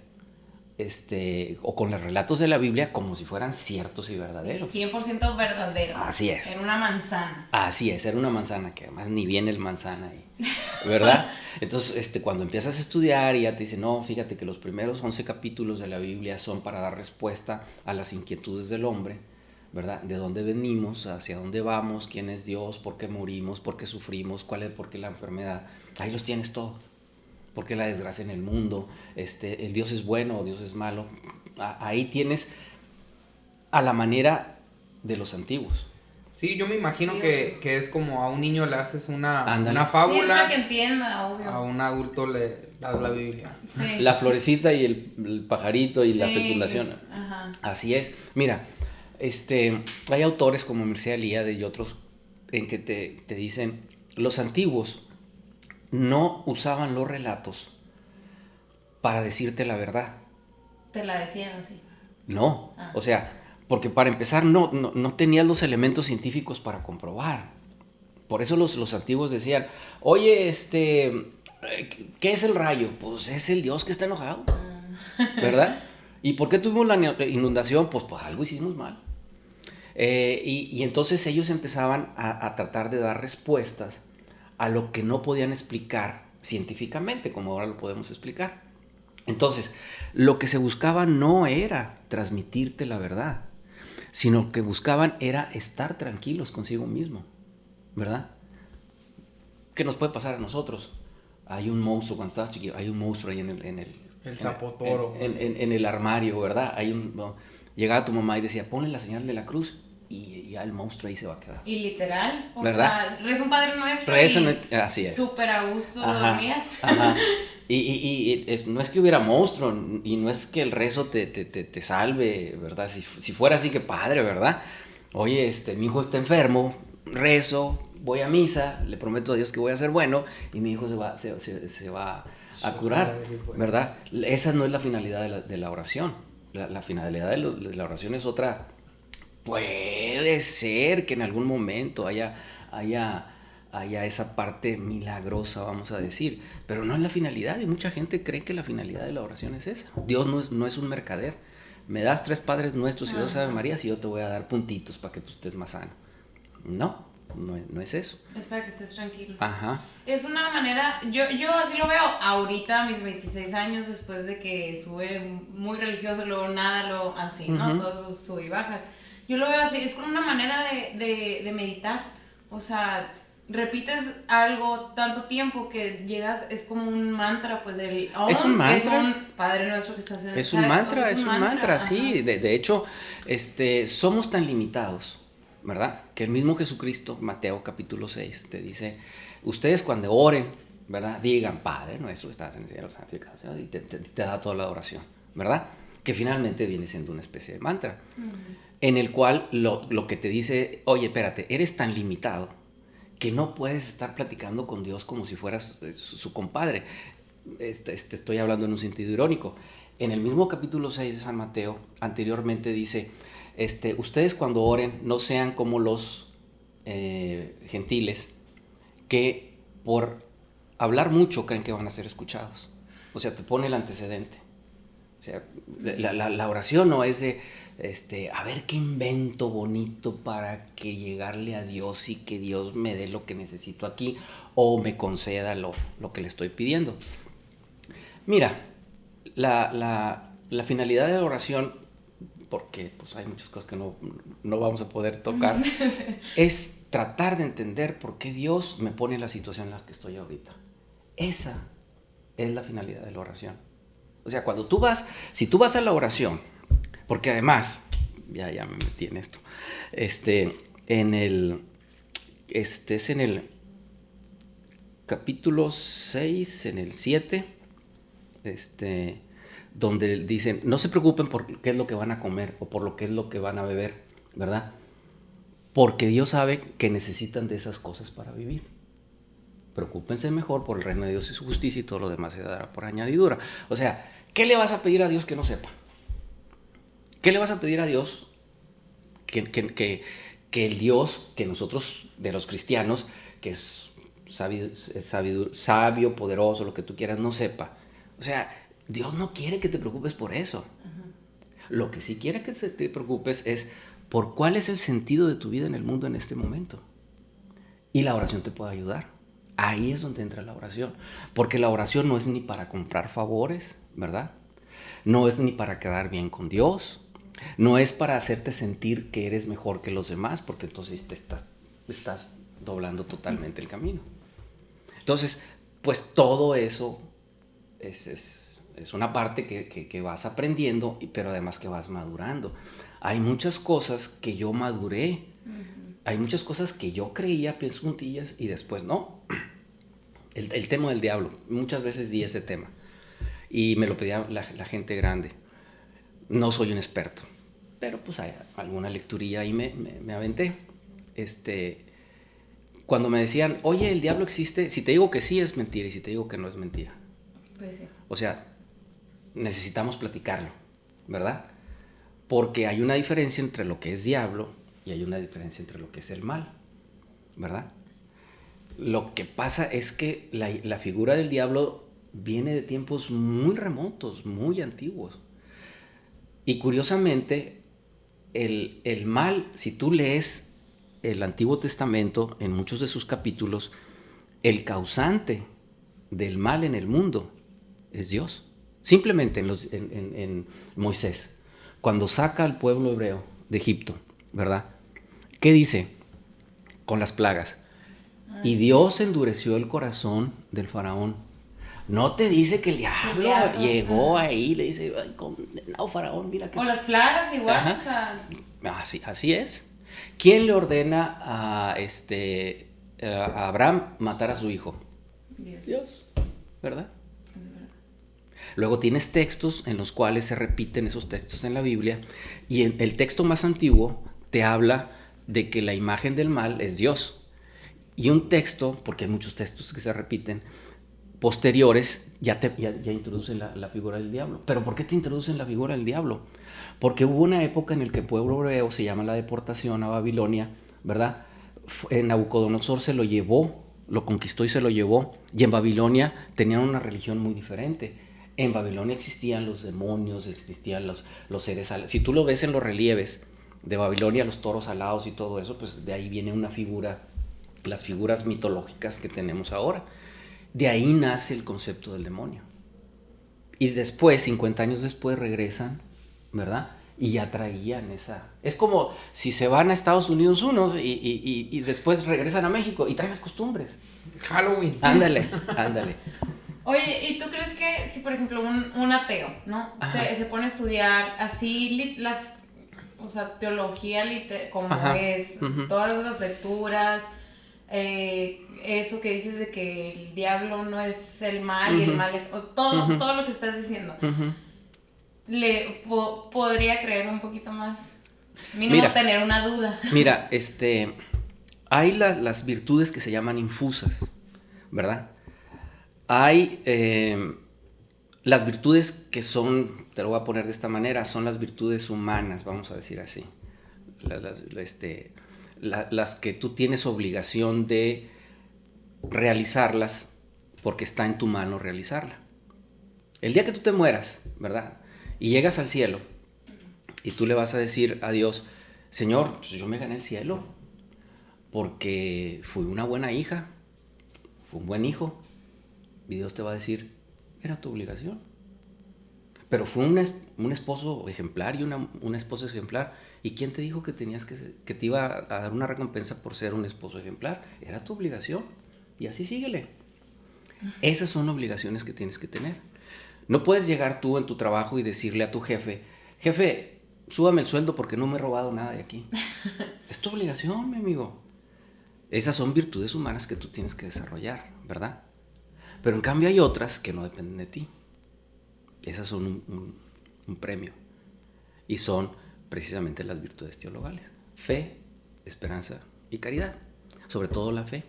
o con los relatos de la Biblia como si fueran ciertos y verdaderos. Sí, 100% verdadero. Así es. Era una manzana. Así es, era una manzana, que además ni viene el manzana ahí, ¿verdad? Entonces, cuando empiezas a estudiar y ya te dicen, no, fíjate que los primeros 11 capítulos de la Biblia son para dar respuesta a las inquietudes del hombre, ¿verdad? De dónde venimos, hacia dónde vamos, quién es Dios, por qué morimos, por qué sufrimos, por qué la enfermedad. Ahí los tienes todos. ¿Por qué la desgracia en el mundo? ¿El Dios es bueno o Dios es malo? Ahí tienes a la manera de los antiguos. Sí, yo me imagino que es como a un niño le haces una fábula. Sí, es para que entienda, obvio. A un adulto le das la Biblia. Sí. La florecita y el pajarito y la fecundación. Ajá. Así es. Mira, hay autores como Mircea Eliade y otros en que te dicen, los antiguos no usaban los relatos para decirte la verdad. ¿Te la decían así? No, o sea, porque para empezar no tenías los elementos científicos para comprobar. Por eso los antiguos decían, oye, ¿qué es el rayo? Pues es el Dios que está enojado, ¿verdad? ¿Y por qué tuvimos la inundación? Pues algo hicimos mal. Y entonces ellos empezaban a tratar de dar respuestas a lo que no podían explicar científicamente, como ahora lo podemos explicar. Entonces, lo que se buscaba no era transmitirte la verdad, sino que buscaban era estar tranquilos consigo mismo, ¿verdad? ¿Qué nos puede pasar a nosotros? Hay un monstruo, cuando estaba chiquillo, hay un monstruo ahí el zapotoro. En el armario, ¿verdad? Llegaba tu mamá y decía, ponle la señal de la cruz, y ya el monstruo ahí se va a quedar. Y literal, ¿verdad? Sea, reza un Padre Nuestro. Así es. Súper a gusto dormías. Ajá. Y no es que hubiera monstruo, y no es que el rezo te salve, ¿verdad? Si fuera así, que padre, ¿verdad? Oye, mi hijo está enfermo, rezo, voy a misa, le prometo a Dios que voy a ser bueno, y mi hijo se va a curar, ¿verdad? Esa no es la finalidad de la oración. La finalidad de la oración es otra. Puede ser que en algún momento haya esa parte milagrosa, vamos a decir, pero no es la finalidad, y mucha gente cree que la finalidad de la oración es esa. Dios no es un mercader. Me das 3 Padres Nuestros y 2 Ave Marías y yo te voy a dar puntitos para que tú estés más sano. No es eso. Es para que estés tranquilo. Ajá. Es una manera, yo así lo veo ahorita, a mis 26 años, después de que estuve muy religioso, luego nada, luego así, ¿no? Todos sub y bajas. Yo lo veo así, es como una manera de meditar. O sea, repites algo tanto tiempo que llegas, es como un mantra, pues del es un mantra. Es un Padre Nuestro que estás en el Es un mantra, es un mantra, ajá. Sí. De hecho, somos tan limitados, ¿verdad? Que el mismo Jesucristo, Mateo capítulo 6, te dice, ustedes cuando oren, ¿verdad? Digan, Padre Nuestro que estás en el cielo, santificado, y te da toda la oración, ¿verdad? que finalmente viene siendo una especie de mantra, en el cual lo que te dice, oye, espérate, eres tan limitado que no puedes estar platicando con Dios como si fueras su compadre. Estoy hablando en un sentido irónico. En el mismo capítulo 6 de San Mateo, anteriormente dice, ustedes cuando oren no sean como los gentiles que por hablar mucho creen que van a ser escuchados. O sea, te pone el antecedente. O sea, la oración no es de, a ver qué invento bonito para que llegarle a Dios y que Dios me dé lo que necesito aquí o me conceda lo que le estoy pidiendo. Mira, la finalidad de la oración, porque pues hay muchas cosas que no vamos a poder tocar, es tratar de entender por qué Dios me pone en la situación en la que estoy ahorita. Esa es la finalidad de la oración. O sea, si tú vas a la oración, porque además, ya me metí en esto, es en el capítulo 6, en el 7, donde dicen, no se preocupen por qué es lo que van a comer o por lo que es lo que van a beber, ¿verdad? Porque Dios sabe que necesitan de esas cosas para vivir. Preocúpense mejor por el reino de Dios y su justicia y todo lo demás se dará por añadidura. O sea, ¿qué le vas a pedir a Dios que no sepa? ¿Qué le vas a pedir a Dios que el Dios que nosotros, de los cristianos, que es sabio, poderoso, lo que tú quieras, no sepa? O sea, Dios no quiere que te preocupes por eso. Lo que sí quiere que te preocupes es por cuál es el sentido de tu vida en el mundo en este momento. Y la oración te puede ayudar. Ahí es donde entra la oración. Porque la oración no es ni para comprar favores, ¿verdad? No es ni para quedar bien con Dios. No es para hacerte sentir que eres mejor que los demás, porque entonces te estás doblando totalmente el camino. Entonces, pues todo eso es una parte que vas aprendiendo, pero además que vas madurando. Hay muchas cosas que yo maduré. Hay muchas cosas que yo creía pies juntillas y después no. El tema del diablo. Muchas veces di ese tema. Y me lo pedía la gente grande. No soy un experto. Pero pues hay alguna lecturilla ahí me aventé. Cuando me decían, oye, ¿el diablo existe? Si te digo que sí es mentira y si te digo que no es mentira. Pues sí. O sea, necesitamos platicarlo, ¿verdad? Porque hay una diferencia entre lo que es diablo y hay una diferencia entre lo que es el mal, ¿verdad? Lo que pasa es que la figura del diablo viene de tiempos muy remotos, muy antiguos. Y curiosamente, el mal, si tú lees el Antiguo Testamento, en muchos de sus capítulos, el causante del mal en el mundo es Dios. Simplemente en Moisés, cuando saca al pueblo hebreo de Egipto, ¿verdad? ¿Qué dice? Con las plagas. Y Dios endureció el corazón del faraón. No te dice que el diablo llegó ahí y le dice, no, faraón, mira que... O las plagas igual, Ajá. o sea... Así es. ¿Quién le ordena a Abraham matar a su hijo? Dios, ¿verdad? Es verdad. Luego tienes textos en los cuales se repiten esos textos en la Biblia y en el texto más antiguo te habla de que la imagen del mal es Dios. Y un texto, porque hay muchos textos que se repiten, posteriores ya introducen la figura del diablo. ¿Pero por qué te introducen la figura del diablo? Porque hubo una época en la que el pueblo hebreo, se llama la deportación a Babilonia, ¿verdad? Nabucodonosor se lo llevó, lo conquistó y se lo llevó. Y en Babilonia tenían una religión muy diferente. En Babilonia existían los demonios, existían los seres alados. Si tú lo ves en los relieves de Babilonia, los toros alados y todo eso, pues de ahí viene una figura, las figuras mitológicas que tenemos ahora. De ahí nace el concepto del demonio. Y después, 50 años después, regresan, ¿verdad? Y ya traían esa... Es como si se van a Estados Unidos unos y después regresan a México y traen las costumbres. Halloween. Ándale. Oye, ¿y tú crees que si, por ejemplo, un ateo, ¿no? Se pone a estudiar así o sea, teología como Ajá. es, todas las lecturas, eso que dices de que el diablo no es el mal y el mal es... todo lo que estás diciendo. podría creer un poquito más. Mínimo tener una duda. Mira, hay las virtudes que se llaman infusas, ¿verdad? Hay las virtudes que son, te lo voy a poner de esta manera, son las virtudes humanas, vamos a decir así. Las que tú tienes obligación de realizarlas porque está en tu mano realizarla. El día que tú te mueras, ¿verdad? Y llegas al cielo y tú le vas a decir a Dios, Señor, pues yo me gané el cielo porque fui una buena hija, fui un buen hijo. Y Dios te va a decir, era tu obligación. Pero fue un esposo ejemplar y una esposa ejemplar. ¿Y quién te dijo que que te iba a dar una recompensa por ser un esposo ejemplar? Era tu obligación. Y así síguele. Esas son obligaciones que tienes que tener. No puedes llegar tú en tu trabajo y decirle a tu jefe, jefe, súbame el sueldo porque no me he robado nada de aquí. Es tu obligación, mi amigo. Esas son virtudes humanas que tú tienes que desarrollar, ¿verdad? Pero en cambio hay otras que no dependen de ti. Esas son un premio. Y son precisamente las virtudes teologales. Fe, esperanza y caridad. Sobre todo la fe.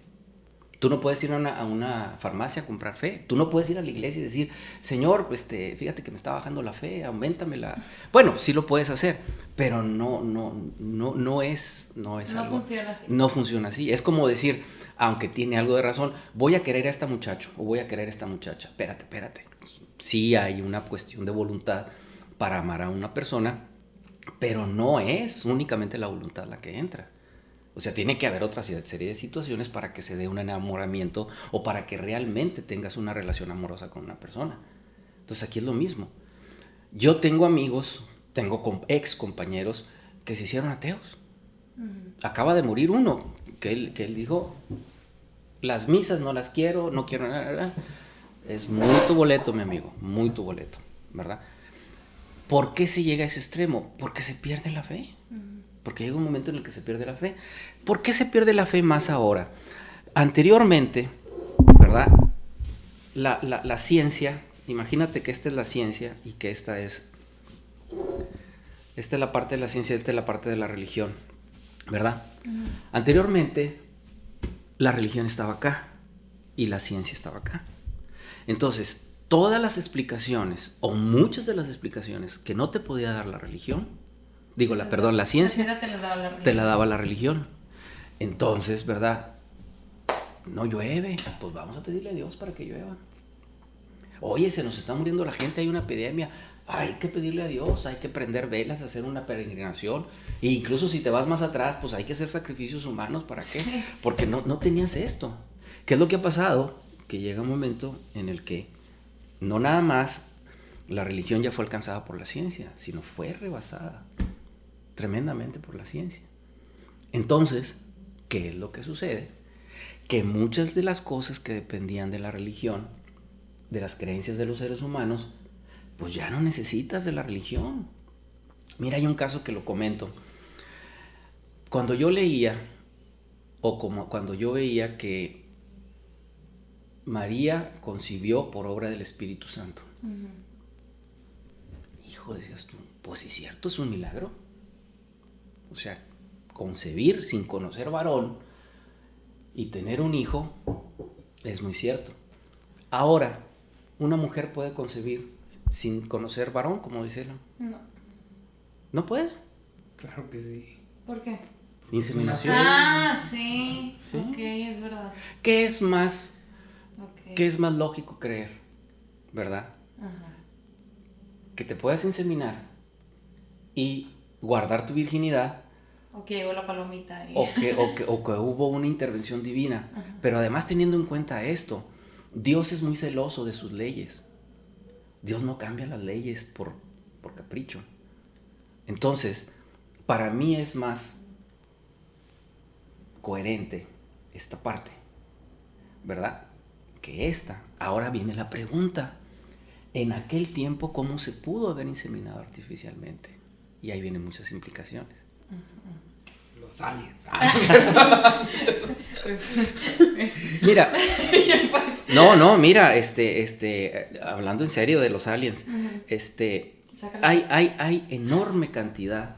Tú no puedes ir a una farmacia a comprar fe. Tú no puedes ir a la iglesia y decir, Señor, fíjate que me está bajando la fe, auméntamela. Bueno, sí lo puedes hacer, pero no es algo. Funciona así. No funciona así. Es como decir, aunque tiene algo de razón, voy a querer a este muchacho o voy a querer a esta muchacha. Espérate. Sí hay una cuestión de voluntad para amar a una persona, pero no es únicamente la voluntad la que entra. O sea, tiene que haber otra serie de situaciones para que se dé un enamoramiento o para que realmente tengas una relación amorosa con una persona. Entonces aquí es lo mismo. Yo tengo amigos, tengo ex compañeros que se hicieron ateos. Acaba de morir uno, que él dijo, las misas no las quiero, no quiero nada. Es muy tu boleto, mi amigo, muy tu boleto, ¿verdad? ¿Por qué se llega a ese extremo? Porque se pierde la fe. Porque llega un momento en el que se pierde la fe. ¿Por qué se pierde la fe más ahora? Anteriormente, ¿verdad? La ciencia, imagínate que esta es la ciencia y que esta es la parte de la ciencia, esta es la parte de la religión, ¿verdad? Anteriormente, la religión estaba acá y la ciencia estaba acá. Entonces, todas las explicaciones, o muchas de las explicaciones que no te podía dar la religión, la ciencia te la daba la religión. Entonces, ¿verdad? No llueve, pues vamos a pedirle a Dios para que llueva. Oye, se nos está muriendo la gente, hay una epidemia, hay que pedirle a Dios, hay que prender velas, hacer una peregrinación. E incluso si te vas más atrás, pues hay que hacer sacrificios humanos, ¿para qué? Porque no tenías esto. ¿Qué es lo que ha pasado? Que llega un momento en el que no nada más la religión ya fue alcanzada por la ciencia, sino fue rebasada tremendamente por la ciencia. Entonces, ¿qué es lo que sucede? Que muchas de las cosas que dependían de la religión, de las creencias de los seres humanos, pues ya no necesitas de la religión. Mira, hay un caso que lo comento. Cuando yo leía, cuando yo veía que María concibió por obra del Espíritu Santo. Hijo, decías tú, pues sí, cierto, es un milagro. O sea, concebir sin conocer varón y tener un hijo es muy cierto. Ahora, ¿una mujer puede concebir sin conocer varón, como dice él? No. ¿No puede? Claro que sí. ¿Por qué? Inseminación. Sí. ¿Sí? Ok, es verdad. ¿Qué es más lógico creer? ¿Verdad? Ajá. Que te puedas inseminar y guardar tu virginidad. O que llegó la palomita. O que hubo una intervención divina. Ajá. Pero además, teniendo en cuenta esto, Dios es muy celoso de sus leyes. Dios no cambia las leyes por capricho. Entonces, para mí es más coherente esta parte, ¿verdad? Que esta. Ahora viene la pregunta. En aquel tiempo, ¿cómo se pudo haber inseminado artificialmente? Y ahí vienen muchas implicaciones. Los aliens. Mira, mira, hablando en serio de los aliens, hay enorme cantidad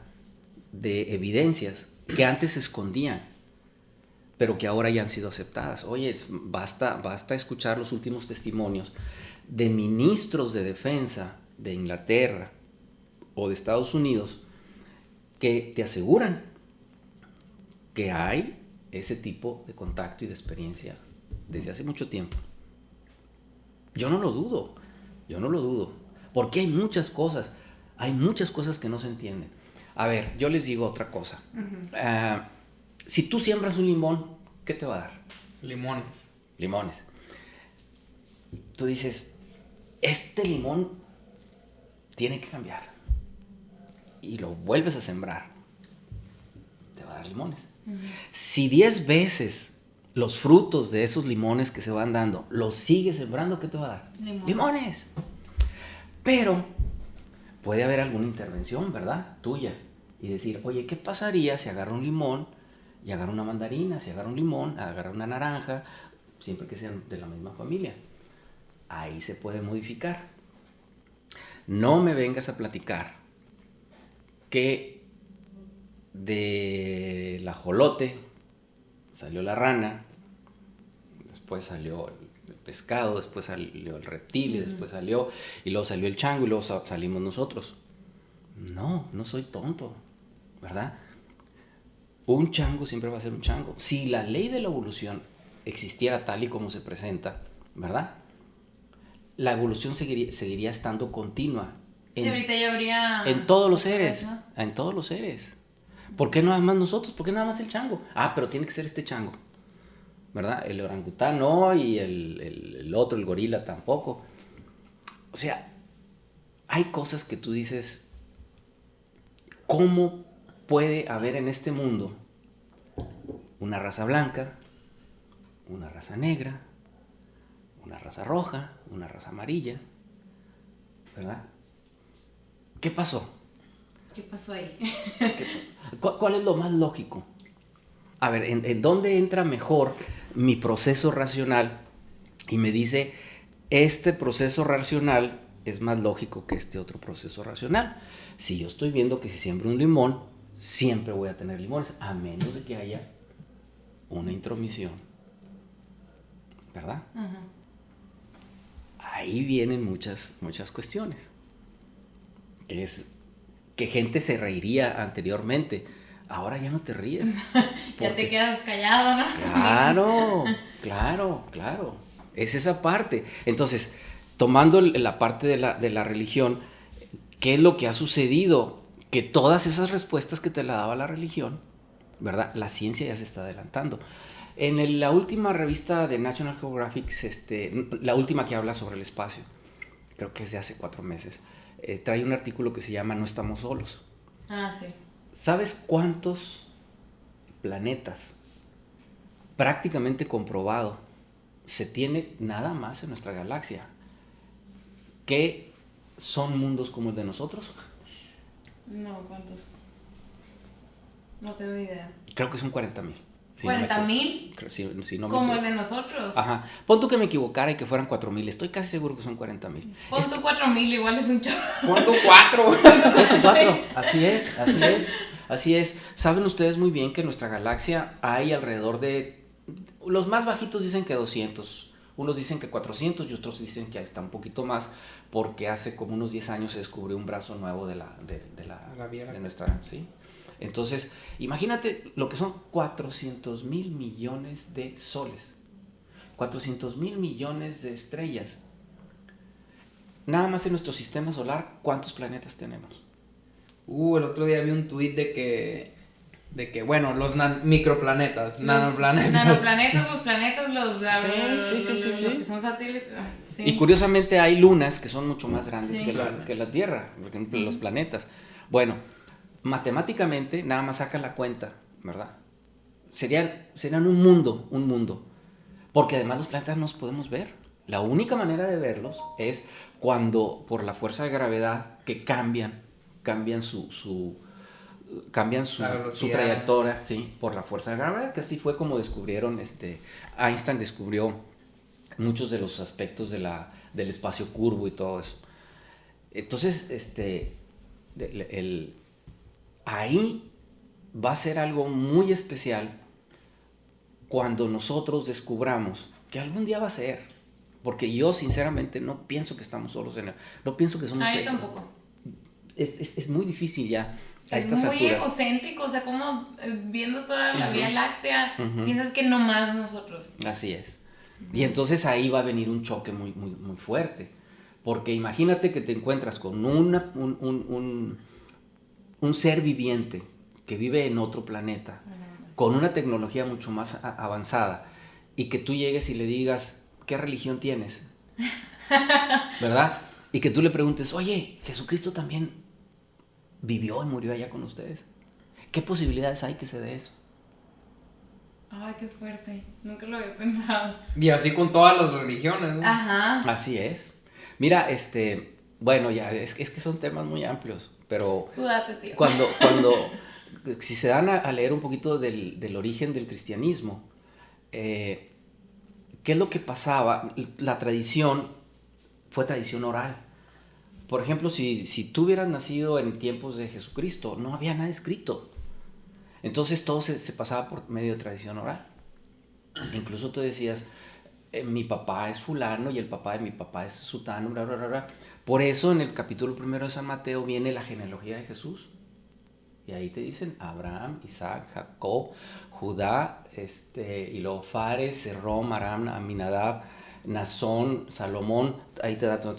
de evidencias que antes se escondían, pero que ahora ya han sido aceptadas. Oye, basta escuchar los últimos testimonios de ministros de defensa de Inglaterra o de Estados Unidos que te aseguran que hay ese tipo de contacto y de experiencia desde hace mucho tiempo. Yo no lo dudo, porque hay muchas cosas que no se entienden. A ver, yo les digo otra cosa. Si tú siembras un limón, ¿qué te va a dar? Limones. Tú dices, este limón tiene que cambiar. Y lo vuelves a sembrar, te va a dar limones. Si 10 veces los frutos de esos limones que se van dando los sigues sembrando, ¿qué te va a dar? Limones. Pero puede haber alguna intervención, ¿verdad? Tuya. Y decir, oye, ¿qué pasaría si agarro un limón y agarro una mandarina? Si agarro un limón, agarro una naranja, siempre que sean de la misma familia. Ahí se puede modificar. No me vengas a platicar que del ajolote salió la rana, después salió el pescado, después salió el reptil, y después salió, y luego salió el chango, y luego salimos nosotros. No soy tonto, ¿verdad? Un chango siempre va a ser un chango. Si la ley de la evolución existiera tal y como se presenta, ¿verdad? La evolución seguiría estando continua. Ahorita ya habría... En todos los seres, ¿no? En todos los seres. ¿Por qué nada más nosotros? ¿Por qué nada más el chango? Pero tiene que ser este chango, ¿verdad? El orangután no, y el otro, el gorila tampoco. O sea, hay cosas que tú dices, ¿cómo puede haber en este mundo una raza blanca, una raza negra, una raza roja, una raza amarilla, ¿verdad? ¿Qué pasó? ¿Qué pasó ahí? ¿Cuál es lo más lógico? A ver, ¿en dónde entra mejor mi proceso racional? Y me dice, este proceso racional es más lógico que este otro proceso racional. Si yo estoy viendo que si siembro un limón, siempre voy a tener limones, a menos de que haya una intromisión, ¿verdad? Uh-huh. Ahí vienen muchas cuestiones. Que gente se reiría anteriormente. Ahora ya no te ríes. Ya te quedas callado, ¿no? Claro. Es esa parte. Entonces, tomando la parte de la religión, ¿qué es lo que ha sucedido? Que todas esas respuestas que te la daba la religión, ¿verdad? La ciencia ya se está adelantando. En la última revista de National Geographic, la última que habla sobre el espacio, creo que es de hace 4 meses, trae un artículo que se llama No estamos solos. Sí. ¿Sabes cuántos planetas, prácticamente comprobado, se tiene nada más en nuestra galaxia que son mundos como el de nosotros? No, ¿cuántos? No tengo idea. Creo que son 40,000. ¿40,000? Si no como el de nosotros. Ajá. Pon tú que me equivocara y que fueran 4,000. Estoy casi seguro que son 40,000. Pon tú 4,000, igual es un chorro. Pon tú 4. Pon tú 4. Así es. Saben ustedes muy bien que en nuestra galaxia hay alrededor de... Los más bajitos dicen que 200. Unos dicen que 400 y otros dicen que está un poquito más, porque hace como unos 10 años se descubrió un brazo nuevo de nuestra... ¿sí? Entonces, imagínate lo que son 400,000 millones de soles, 400,000 millones de estrellas. Nada más en nuestro sistema solar, ¿cuántos planetas tenemos? El otro día vi un tuit de que bueno, los microplanetas, nanoplanetas. Nanoplanetas, los planetas, los que son satélites. Sí. Y curiosamente hay lunas que son mucho más grandes que la Tierra, por ejemplo, los planetas. Bueno, matemáticamente, nada más saca la cuenta, ¿verdad? Serían un mundo. Porque además los planetas no los podemos ver. La única manera de verlos es cuando, por la fuerza de gravedad, que cambian su trayectoria, ¿sí? Por la fuerza de gravedad, que así fue como descubrieron, Einstein descubrió muchos de los aspectos del espacio curvo y todo eso. Entonces, ahí va a ser algo muy especial cuando nosotros descubramos que algún día va a ser. Porque yo sinceramente no pienso que estamos solos no pienso que somos yo tampoco. Es muy difícil ya a estas alturas. Es muy egocéntrico, o sea, como viendo toda la Vía Láctea, piensas que nomás nosotros. Así es. Y entonces ahí va a venir un choque muy, muy, muy fuerte. Porque imagínate que te encuentras con un ser viviente que vive en otro planeta, con una tecnología mucho más avanzada, y que tú llegues y le digas, ¿qué religión tienes? ¿Verdad? Y que tú le preguntes, oye, Jesucristo también vivió y murió allá con ustedes. ¿Qué posibilidades hay que se dé eso? Ay, qué fuerte. Nunca lo había pensado. Y así con todas las religiones, ¿no? Ajá. Así es. Mira, bueno, ya, es que son temas muy amplios, pero Cuídate, tío. si se dan a leer un poquito del origen del cristianismo, ¿qué es lo que pasaba? La tradición fue tradición oral. Por ejemplo, si tú hubieras nacido en tiempos de Jesucristo, no había nada escrito. Entonces todo se pasaba por medio de tradición oral. Incluso tú decías, mi papá es fulano y el papá de mi papá es sutano, bla, bla, bla, bla. Por eso en el capítulo 1 de San Mateo viene la genealogía de Jesús. Y ahí te dicen Abraham, Isaac, Jacob, Judá, y luego Fares, Serrom, Aram, Aminadab, Nazón, Salomón. Ahí te da todo.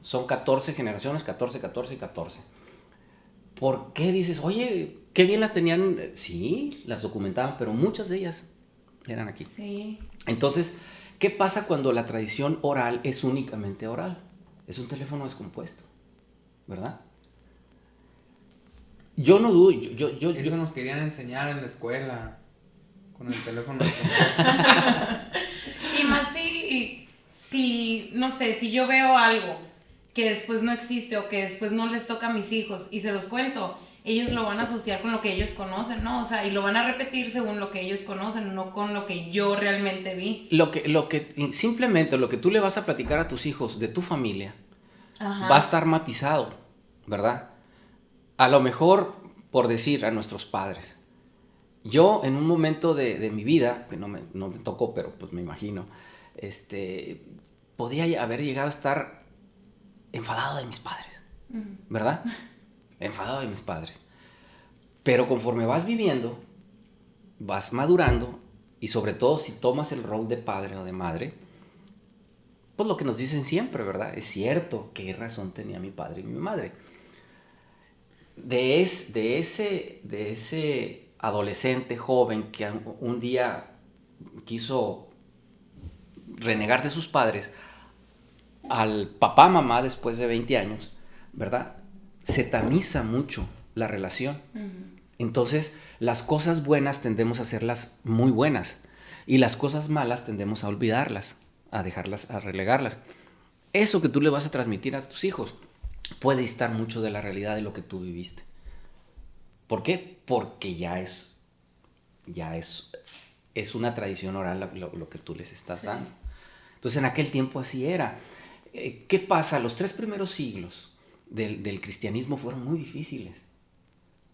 Son 14 generaciones, 14, 14 y 14. ¿Por qué dices, oye, qué bien las tenían? Sí, las documentaban, pero muchas de ellas eran aquí. Sí. Entonces, ¿qué pasa cuando la tradición oral es únicamente oral? Es un teléfono descompuesto, ¿verdad? Yo no dudo, Eso nos querían enseñar en la escuela, con el teléfono descompuesto. Y más si, no sé, si yo veo algo que después no existe o que después no les toca a mis hijos y se los cuento, ellos lo van a asociar con lo que ellos conocen, ¿no? O sea, y lo van a repetir según lo que ellos conocen, no con lo que yo realmente vi. Simplemente lo que tú le vas a platicar a tus hijos de tu familia, Ajá, va a estar matizado, ¿verdad? A lo mejor, por decir, a nuestros padres. Yo, en un momento de mi vida, que no me tocó, pero pues me imagino, podía haber llegado a estar enfadado de mis padres, ¿verdad? Enfadado de mis padres. Pero conforme vas viviendo, vas madurando, y sobre todo si tomas el rol de padre o de madre, pues lo que nos dicen siempre, ¿verdad? Es cierto, qué razón tenía mi padre y mi madre. De ese adolescente joven que un día quiso renegar de sus padres, al papá, mamá, después de 20 años, ¿verdad? Se tamiza mucho la relación. Entonces, las cosas buenas tendemos a hacerlas muy buenas, y las cosas malas tendemos a olvidarlas, a dejarlas, a relegarlas. Eso que tú le vas a transmitir a tus hijos puede distar mucho de la realidad de lo que tú viviste. ¿Por qué? Porque ya es una tradición oral lo que tú les estás dando. Entonces, en aquel tiempo así era. ¿Qué pasa? Los 3 primeros siglos del cristianismo fueron muy difíciles.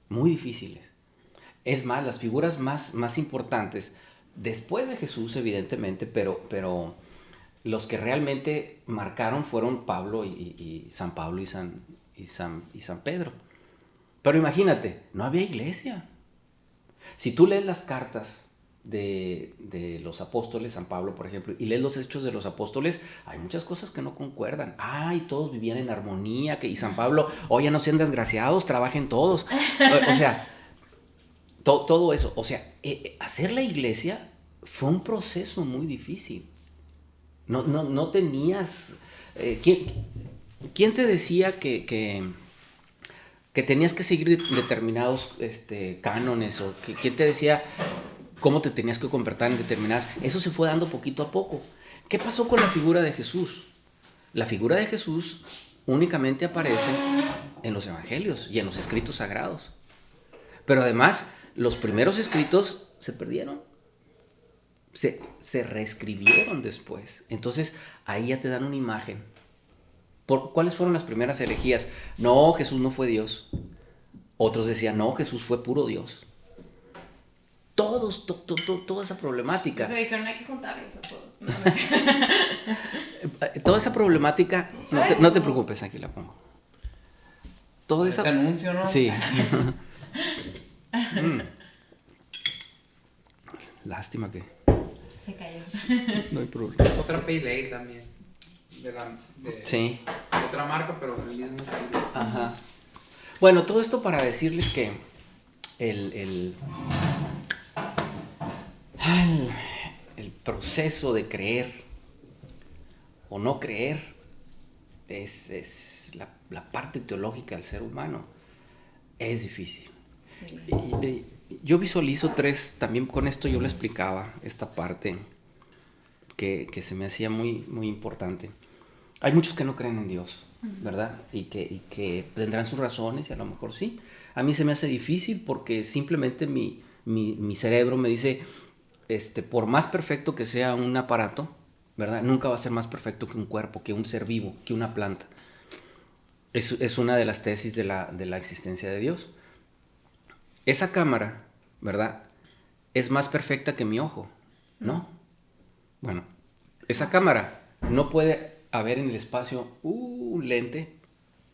Muy difíciles. Es más, las figuras más importantes, después de Jesús, evidentemente, pero los que realmente marcaron fueron Pablo y San Pablo y San Pedro. Pero imagínate, no había iglesia. Si tú lees las cartas de los apóstoles, San Pablo, por ejemplo, y lees los Hechos de los Apóstoles, hay muchas cosas que no concuerdan. Ay, todos vivían en armonía, y San Pablo, oye, no sean desgraciados, trabajen todos. O sea, todo eso. O sea, hacer la iglesia fue un proceso muy difícil. No tenías... ¿Quién te decía que tenías que seguir determinados cánones? ¿O quién te decía cómo te tenías que comportar en determinadas? Eso se fue dando poquito a poco. ¿Qué pasó con la figura de Jesús? La figura de Jesús únicamente aparece en los evangelios y en los escritos sagrados. Pero además, los primeros escritos se perdieron. Se reescribieron después. Entonces, ahí ya te dan una imagen ¿Cuáles fueron las primeras herejías? No, Jesús no fue Dios. Otros decían, no, Jesús fue puro Dios. Toda esa problemática. Se dijeron, hay que juntarlos a todos. No, Toda esa problemática, no te preocupes, aquí la pongo. Ese anuncio, ¿no? Sí. Lástima que... Se cayó. No hay problema. Otra Pale Ale también. Sí. Otra marca, pero del mismo estilo. Ajá. Bueno, todo esto para decirles que el proceso de creer o no creer es la parte teológica del ser humano. Es difícil. Sí. Yo visualizo también con esto yo le explicaba esta parte que se me hacía muy, muy importante. Hay muchos que no creen en Dios, ¿verdad? Y que tendrán sus razones y a lo mejor sí. A mí se me hace difícil porque simplemente mi cerebro me dice, por más perfecto que sea un aparato, ¿verdad? Nunca va a ser más perfecto que un cuerpo, que un ser vivo, que una planta. Es una de las tesis de la existencia de Dios. Esa cámara, ¿verdad? Es más perfecta que mi ojo, ¿no? Bueno, esa cámara no puede haber en el espacio un lente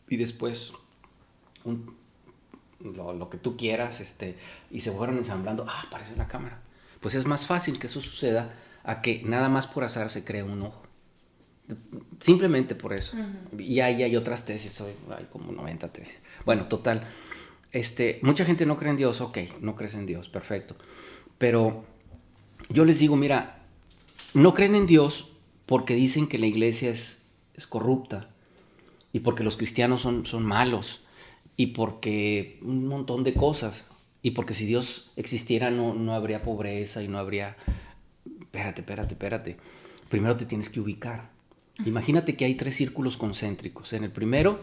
y después lo que tú quieras, y se fueron ensamblando, apareció una cámara. Pues es más fácil que eso suceda a que nada más por azar se cree un ojo. Simplemente por eso. Y ahí hay otras tesis, hay como 90 tesis. Bueno, total. Mucha gente no cree en Dios, ok, no crees en Dios, perfecto. Pero yo les digo, mira, no creen en Dios porque dicen que la iglesia es corrupta y porque los cristianos son malos y porque un montón de cosas y porque si Dios existiera no habría pobreza y no habría... Espérate. Primero te tienes que ubicar. Imagínate que hay 3 círculos concéntricos. En el primero,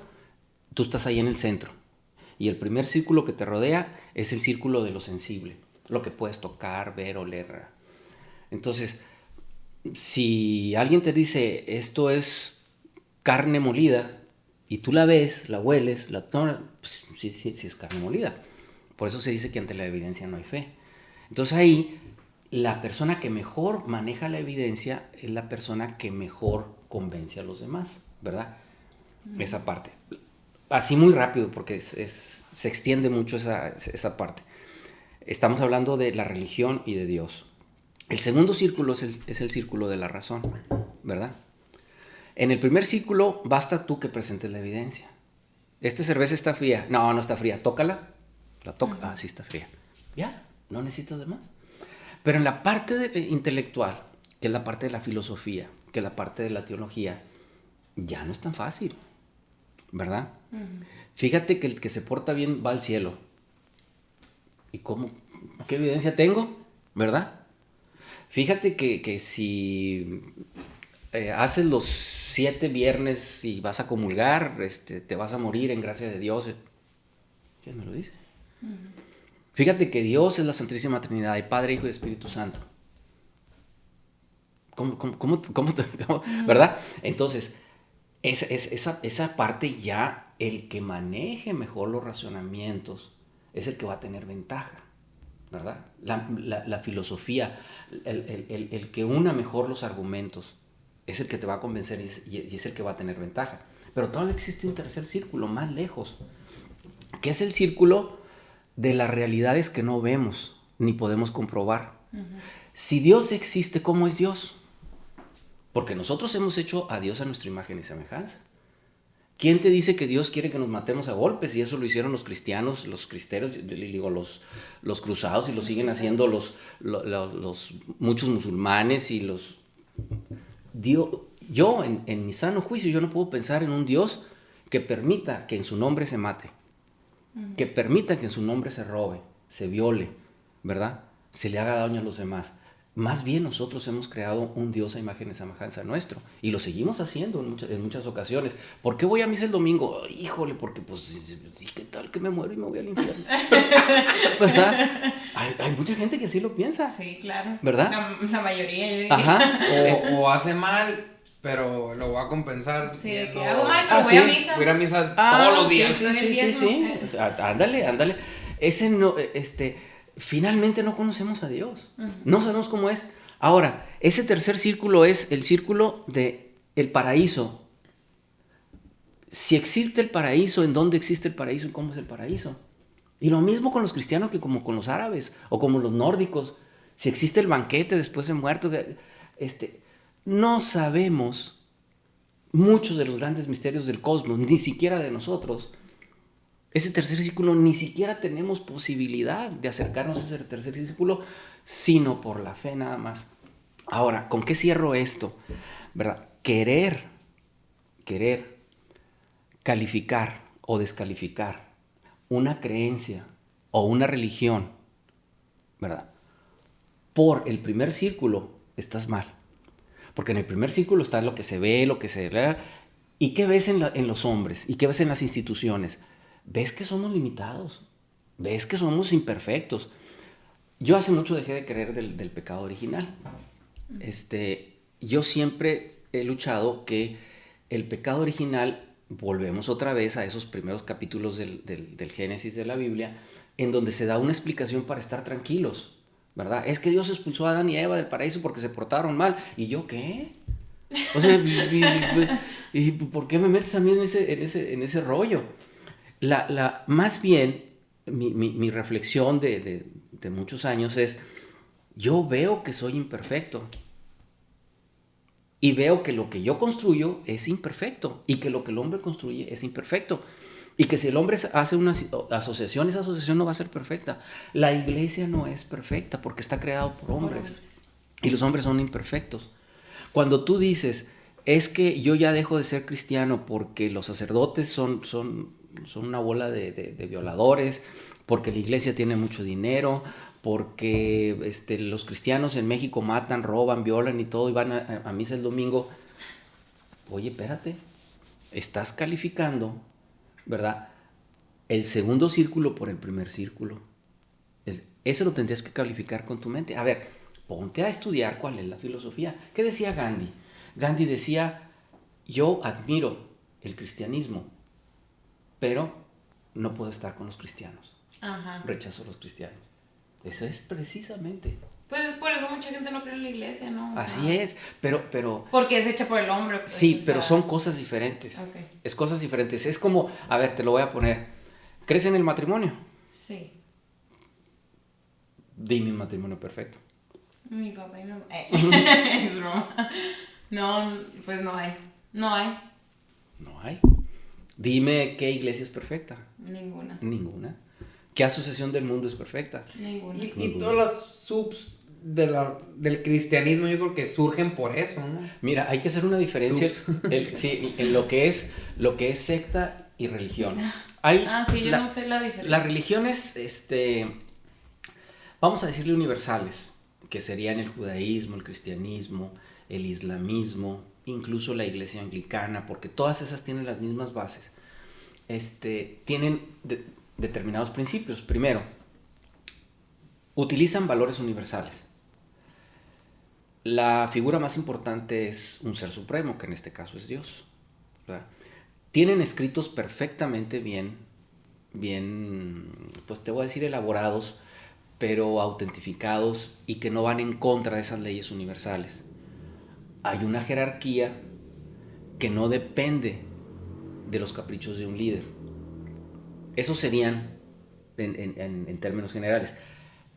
tú estás ahí en el centro. Y el primer círculo que te rodea es el círculo de lo sensible. Lo que puedes tocar, ver, oler. Entonces, si alguien te dice, esto es carne molida, y tú la ves, la hueles, la tomas, pues, sí es carne molida. Por eso se dice que ante la evidencia no hay fe. Entonces ahí, la persona que mejor maneja la evidencia es la persona que mejor convence a los demás, ¿verdad? Esa parte. Así muy rápido, porque se extiende mucho esa parte. Estamos hablando de la religión y de Dios. El segundo círculo es el círculo de la razón, ¿verdad? En el primer círculo basta tú que presentes la evidencia. ¿Esta cerveza está fría? No está fría. Tócala. La toca. Sí está fría. Ya, no necesitas de más. Pero en la parte intelectual, que es la parte de la filosofía, que es la parte de la teología, ya no es tan fácil, ¿verdad? Fíjate que el que se porta bien va al cielo. ¿Y cómo? ¿Qué evidencia tengo? ¿Verdad? Fíjate que si haces los 7 viernes y vas a comulgar, te vas a morir en gracia de Dios. ¿Quién me lo dice? Fíjate que Dios es la Santísima Trinidad, el Padre, Hijo y Espíritu Santo. ¿Cómo ¿verdad? Entonces, esa parte ya, el que maneje mejor los razonamientos es el que va a tener ventaja, ¿verdad? La filosofía, el que una mejor los argumentos, es el que te va a convencer y es el que va a tener ventaja. Pero todavía existe un tercer círculo más lejos, que es el círculo de las realidades que no vemos ni podemos comprobar. Si Dios existe, ¿cómo es Dios? Porque nosotros hemos hecho a Dios a nuestra imagen y semejanza. ¿Quién te dice que Dios quiere que nos matemos a golpes? Y eso lo hicieron los cristianos, los cristeros, digo, los cruzados, y lo siguen haciendo los muchos musulmanes y los... Yo, en mi sano juicio, yo no puedo pensar en un Dios que permita que en su nombre se mate, que permita que en su nombre se robe, se viole, ¿verdad? Se le haga daño a los demás. Más bien nosotros hemos creado un Dios a imagen y semejanza nuestro y lo seguimos haciendo en muchas ocasiones. ¿Por qué voy a misa el domingo? Híjole, porque pues, ¿qué tal que me muero y me voy al infierno? ¿Verdad? Hay mucha gente que sí lo piensa. Sí, claro. ¿Verdad? La mayoría, yo diría. Ajá. O hace mal pero lo voy a compensar. Sí, yendo... que hago mal, pero voy a misa. Voy a ir a misa todos los días. Sí. O sea, ándale. Ese no, finalmente no conocemos a Dios. No sabemos cómo es. Ahora, ese tercer círculo es el círculo de el paraíso. Si existe el paraíso, ¿en dónde existe el paraíso y cómo es el paraíso? Y lo mismo con los cristianos que como con los árabes o como los nórdicos. Si existe el banquete después de muertos, no sabemos muchos de los grandes misterios del cosmos, ni siquiera de nosotros. Ese tercer círculo ni siquiera tenemos posibilidad de acercarnos a ese tercer círculo, sino por la fe nada más. Ahora, ¿con qué cierro esto? ¿Verdad? Querer calificar o descalificar una creencia o una religión, ¿verdad? Por el primer círculo, estás mal. Porque en el primer círculo está lo que se ve, lo que se ve. ¿Y qué ves en los hombres? ¿Y qué ves en las instituciones? Ves que somos limitados. Ves que somos imperfectos. Yo hace mucho dejé de creer del pecado original. Yo siempre he luchado que el pecado original, volvemos otra vez a esos primeros capítulos del Génesis de la Biblia, en donde se da una explicación para estar tranquilos, ¿verdad? Es que Dios expulsó a Adán y Eva del paraíso porque se portaron mal. ¿Y yo qué? O sea, ¿y por qué me metes a mí en ese rollo? Más bien, mi reflexión de muchos años es, yo veo que soy imperfecto. Y veo que lo que yo construyo es imperfecto. Y que lo que el hombre construye es imperfecto. Y que si el hombre hace una asociación, esa asociación no va a ser perfecta. La iglesia no es perfecta porque está creado por hombres. Y los hombres son imperfectos. Cuando tú dices, es que yo ya dejo de ser cristiano porque los sacerdotes son una bola de violadores, porque la iglesia tiene mucho dinero, porque los cristianos en México matan, roban, violan y todo, y van a misa el domingo. Oye, espérate, estás calificando, ¿verdad?, el segundo círculo por el primer círculo. Eso lo tendrías que calificar con tu mente. A ver, ponte a estudiar cuál es la filosofía. ¿Qué decía Gandhi? Gandhi decía, yo admiro el cristianismo, pero no puedo estar con los cristianos. Ajá. Rechazo a los cristianos. Eso es precisamente. Pues por eso mucha gente no cree en la iglesia, ¿no? Así es, pero... Porque es hecha por el hombre. Pues, sí, pero son cosas diferentes. Okay. Es cosas diferentes. Es como, a ver, te lo voy a poner. ¿Crees en el matrimonio? Sí. Dime un matrimonio perfecto. Mi papá y mi mamá. Es broma. No, pues no hay. No hay. No hay. Dime qué iglesia es perfecta. Ninguna. Ninguna. ¿Qué asociación del mundo es perfecta? Ninguna. Y todas las subs del cristianismo yo creo que surgen por eso, ¿no? Mira, hay que hacer una diferencia en lo que es secta y religión. Sí, yo no sé la diferencia. Las religiones, vamos a decirle universales, que serían el judaísmo, el cristianismo, el islamismo, incluso la iglesia anglicana, porque todas esas tienen las mismas bases. Tienen determinados principios. Primero, utilizan valores universales. La figura más importante es un ser supremo, que en este caso es Dios, ¿verdad? Tienen escritos perfectamente bien, pues te voy a decir elaborados, pero autentificados y que no van en contra de esas leyes universales. Hay una jerarquía que no depende de los caprichos de un líder. Esos serían en términos generales.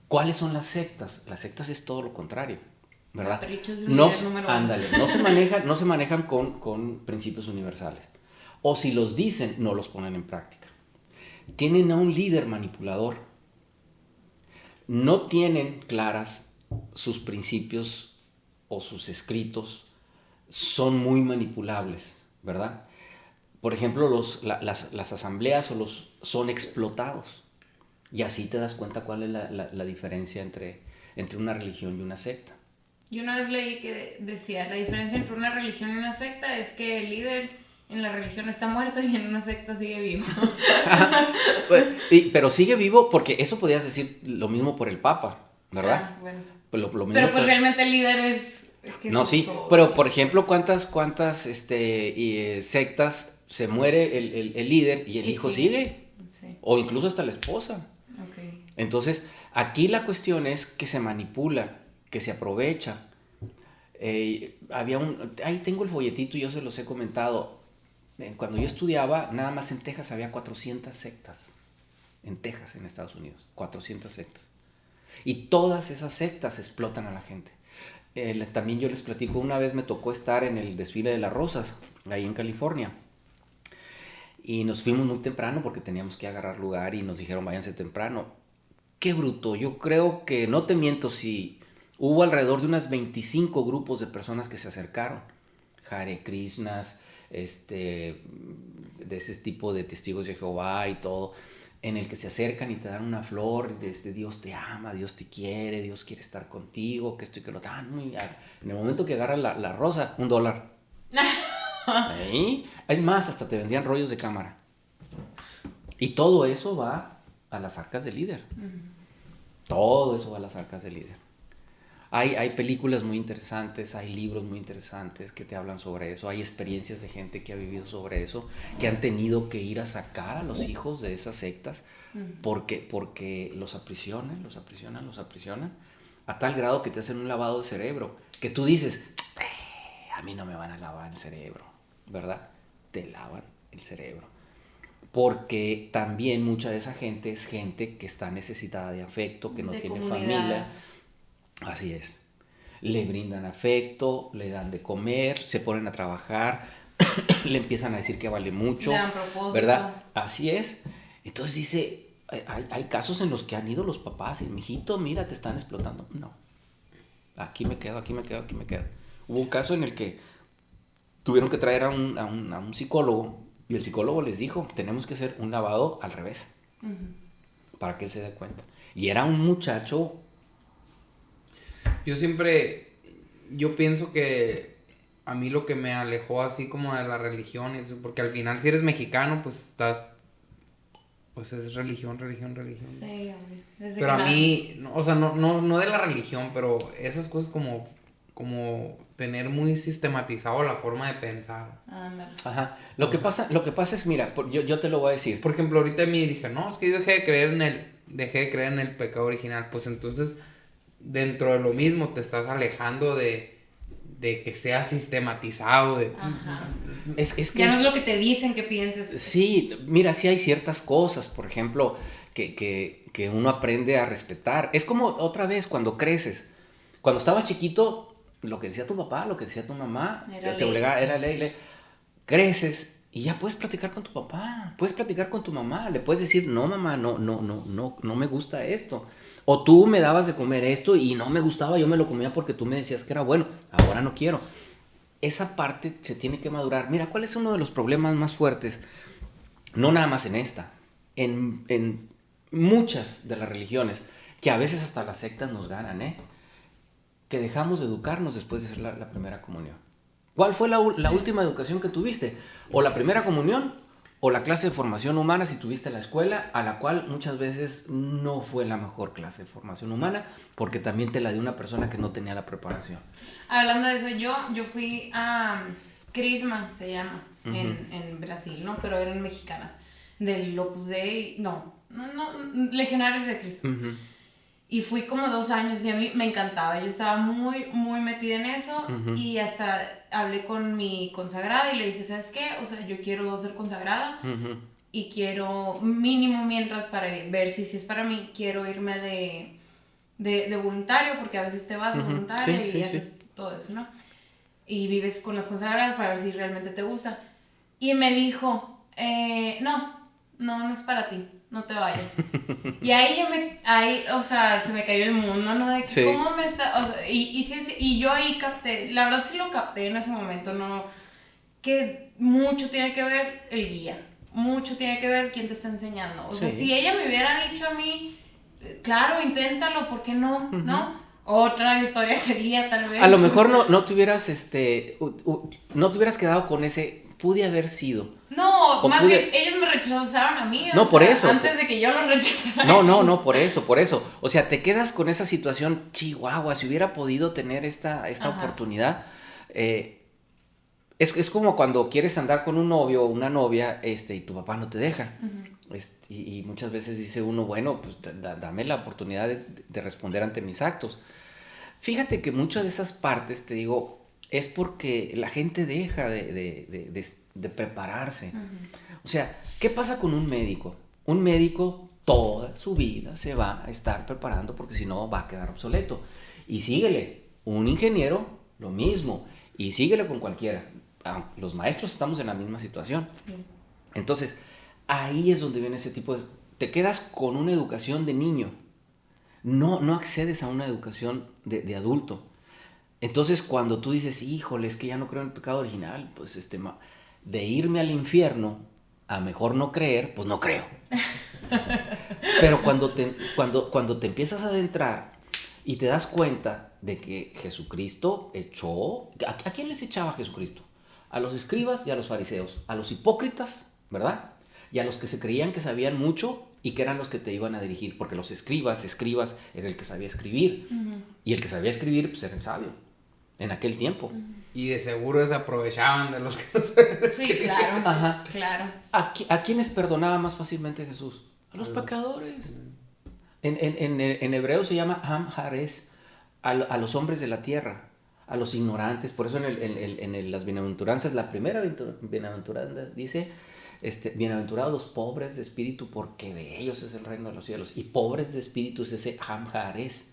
¿Cuáles son las sectas? Las sectas es todo lo contrario, ¿verdad? Caprichos de un líder número uno. Ándale, no se manejan con principios universales. O si los dicen, no los ponen en práctica. Tienen a un líder manipulador. No tienen claras sus principios o sus escritos. Son muy manipulables, ¿verdad? Por ejemplo, las asambleas son explotados. Y así te das cuenta cuál es la diferencia entre una religión y una secta. Yo una vez leí que decía, la diferencia entre una religión y una secta es que el líder en la religión está muerto y en una secta sigue vivo. Pero sigue vivo porque eso podías decir lo mismo por el Papa, ¿verdad? Bueno. Lo mismo Pero pues realmente el líder es No, sí, pero por ejemplo, ¿cuántas sectas se muere el líder y el hijo sigue? Sí. O incluso hasta la esposa. Okay. Entonces, aquí la cuestión es que se manipula, que se aprovecha. Ahí tengo el folletito y yo se los he comentado. Cuando yo estudiaba, nada más en Texas había 400 sectas. En Texas, en Estados Unidos, 400 sectas. Y todas esas sectas explotan a la gente. También yo les platico, una vez me tocó estar en el desfile de las rosas, ahí en California. Y nos fuimos muy temprano porque teníamos que agarrar lugar y nos dijeron váyanse temprano. Qué bruto, yo creo que, no te miento, si hubo alrededor de unas 25 grupos de personas que se acercaron. Hare Krishnas, de ese tipo de testigos de Jehová y todo, en el que se acercan y te dan una flor, Dios te ama, Dios te quiere, Dios quiere estar contigo, que esto y que lo dan. En el momento que agarras la rosa, $1. ¿Sí? Es más, hasta te vendían rollos de cámara. Y todo eso va a las arcas del líder. Todo eso va a las arcas del líder. Hay películas muy interesantes, hay libros muy interesantes que te hablan sobre eso, hay experiencias de gente que ha vivido sobre eso, que han tenido que ir a sacar a los hijos de esas sectas porque los aprisionan, a tal grado que te hacen un lavado de cerebro, que tú dices, a mí no me van a lavar el cerebro, ¿verdad? Te lavan el cerebro. Porque también mucha de esa gente es gente que está necesitada de afecto, que no tiene familia. Así es. Le brindan afecto, le dan de comer, se ponen a trabajar, le empiezan a decir que vale mucho, ¿verdad? Así es. Entonces dice, hay casos en los que han ido los papás y, mijito, mira, te están explotando. No, aquí me quedo. Hubo un caso en el que tuvieron que traer a un psicólogo y el psicólogo les dijo, tenemos que hacer un lavado al revés, para que él se dé cuenta. Y era un muchacho. Yo pienso que a mí lo que me alejó así como de la religión, porque al final si eres mexicano, pues es religión. Sí, pero a mí, o sea, no de la religión, pero esas cosas como tener muy sistematizado la forma de pensar. Ajá. Lo que pasa es, mira, yo te lo voy a decir. Por ejemplo, ahorita me dije, no, es que yo dejé de creer en el pecado original, pues entonces dentro de lo mismo te estás alejando de que sea sistematizado. Es que ya no es lo que te dicen que pienses. Sí, mira, sí hay ciertas cosas, por ejemplo, que uno aprende a respetar. Es como otra vez cuando creces. Cuando estabas chiquito, lo que decía tu papá, lo que decía tu mamá, te obligaba, era ley. Creces y ya puedes platicar con tu papá, puedes platicar con tu mamá, le puedes decir, no mamá, no me gusta esto. O tú me dabas de comer esto y no me gustaba, yo me lo comía porque tú me decías que era bueno, ahora no quiero. Esa parte se tiene que madurar. Mira, ¿cuál es uno de los problemas más fuertes? No nada más en esta, en muchas de las religiones, que a veces hasta las sectas nos ganan, que dejamos de educarnos después de hacer la primera comunión. ¿Cuál fue la última educación que tuviste? O la primera comunión, o la clase de formación humana si tuviste la escuela, a la cual muchas veces no fue la mejor clase de formación humana, porque también te la dio una persona que no tenía la preparación. Hablando de eso, yo fui a Crisma, se llama, en Brasil, ¿no? Pero eran mexicanas, del Opus Dei, Legionarios de Cristo. Y fui como 2 años y a mí me encantaba. Yo estaba muy, muy metida en eso. Y hasta hablé con mi consagrada y le dije, ¿sabes qué? O sea, yo quiero ser consagrada. Y quiero mínimo mientras para ver si es para mí, quiero irme de voluntario, porque a veces te vas de voluntario y haces todo eso, ¿no? Y vives con las consagradas para ver si realmente te gusta. Y me dijo, no es para ti. No te vayas. Y ahí o sea, se me cayó el mundo, ¿no? De que cómo me está, o sea, y yo ahí capté, la verdad sí lo capté en ese momento, ¿no? Que mucho tiene que ver el guía, mucho tiene que ver quién te está enseñando. O sea, si ella me hubiera dicho a mí, claro, inténtalo, ¿por qué no? ¿No? Otra historia sería tal vez. A lo mejor no te hubieras, no te hubieras quedado con ese, pude haber sido. No, más bien ellos me rechazaron a mí. No, por eso. Antes de que yo los rechazara. No, por eso. O sea, te quedas con esa situación, chihuahua, si hubiera podido tener esta oportunidad. Es como cuando quieres andar con un novio o una novia, y tu papá no te deja. Uh-huh. Y muchas veces dice uno, bueno, pues dame la oportunidad de responder ante mis actos. Fíjate que muchas de esas partes, te digo, es porque la gente deja de prepararse. Uh-huh. O sea, ¿qué pasa con un médico? Un médico toda su vida se va a estar preparando porque si no va a quedar obsoleto. Y síguele, un ingeniero, lo mismo. Y síguele con cualquiera. Los maestros estamos en la misma situación. Sí. Entonces, ahí es donde viene ese tipo de... Te quedas con una educación de niño. No accedes a una educación de adulto. Entonces, cuando tú dices, híjole, es que ya no creo en el pecado original, pues de irme al infierno a mejor no creer, pues no creo. Pero cuando te empiezas a adentrar y te das cuenta de que Jesucristo echó... ¿A quién les echaba Jesucristo? A los escribas y a los fariseos, a los hipócritas, ¿verdad? Y a los que se creían que sabían mucho y que eran los que te iban a dirigir, porque los escribas era el que sabía escribir, uh-huh. Y el que sabía escribir, pues era el sabio, en aquel tiempo. Uh-huh. Y de seguro se aprovechaban de los que no sabían escribir. Sí, claro. Ajá. Claro. ¿A quiénes perdonaba más fácilmente Jesús? A los pecadores. En hebreo se llama Am Hares, a los hombres de la tierra, a los ignorantes. Por eso en las bienaventuranzas, la primera bienaventuranza dice, bienaventurados los pobres de espíritu, porque de ellos es el reino de los cielos. Y pobres de espíritu es ese Am Hares.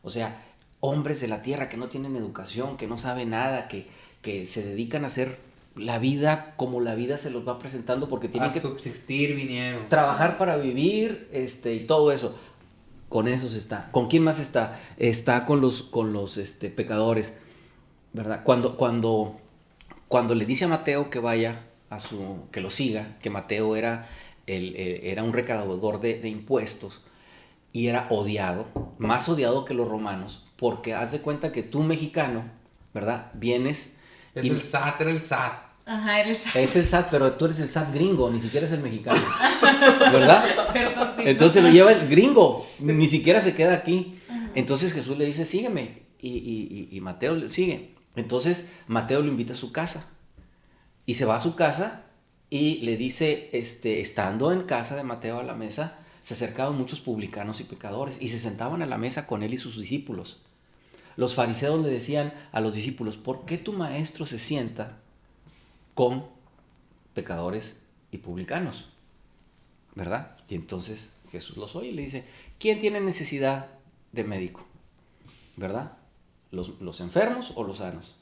O sea, hombres de la tierra que no tienen educación, que no saben nada, que se dedican a hacer la vida como la vida se los va presentando, porque tienen que subsistir, vinieron. Trabajar para vivir, y todo eso. Con esos está. ¿Con quién más está? Está con los pecadores, ¿verdad? Cuando le dice a Mateo que vaya que lo siga, que Mateo era un recaudador de impuestos y era odiado, más odiado que los romanos, porque haz de cuenta que tú, mexicano, ¿verdad? Vienes... El SAT, era el SAT. Ajá, era el SAT. Es el SAT, pero tú eres el SAT gringo, ni siquiera es el mexicano, ¿verdad? Perdón, entonces lo lleva el gringo, ni siquiera se queda aquí. Entonces Jesús le dice, sígueme, y Mateo le sigue. Entonces Mateo lo invita a su casa, y se va a su casa, y le dice, estando en casa de Mateo a la mesa, se acercaban muchos publicanos y pecadores, y se sentaban a la mesa con él y sus discípulos. Los fariseos le decían a los discípulos, ¿por qué tu maestro se sienta con pecadores y publicanos? ¿Verdad? Y entonces Jesús los oye y le dice, ¿quién tiene necesidad de médico? ¿Verdad? ¿Los enfermos o los sanos?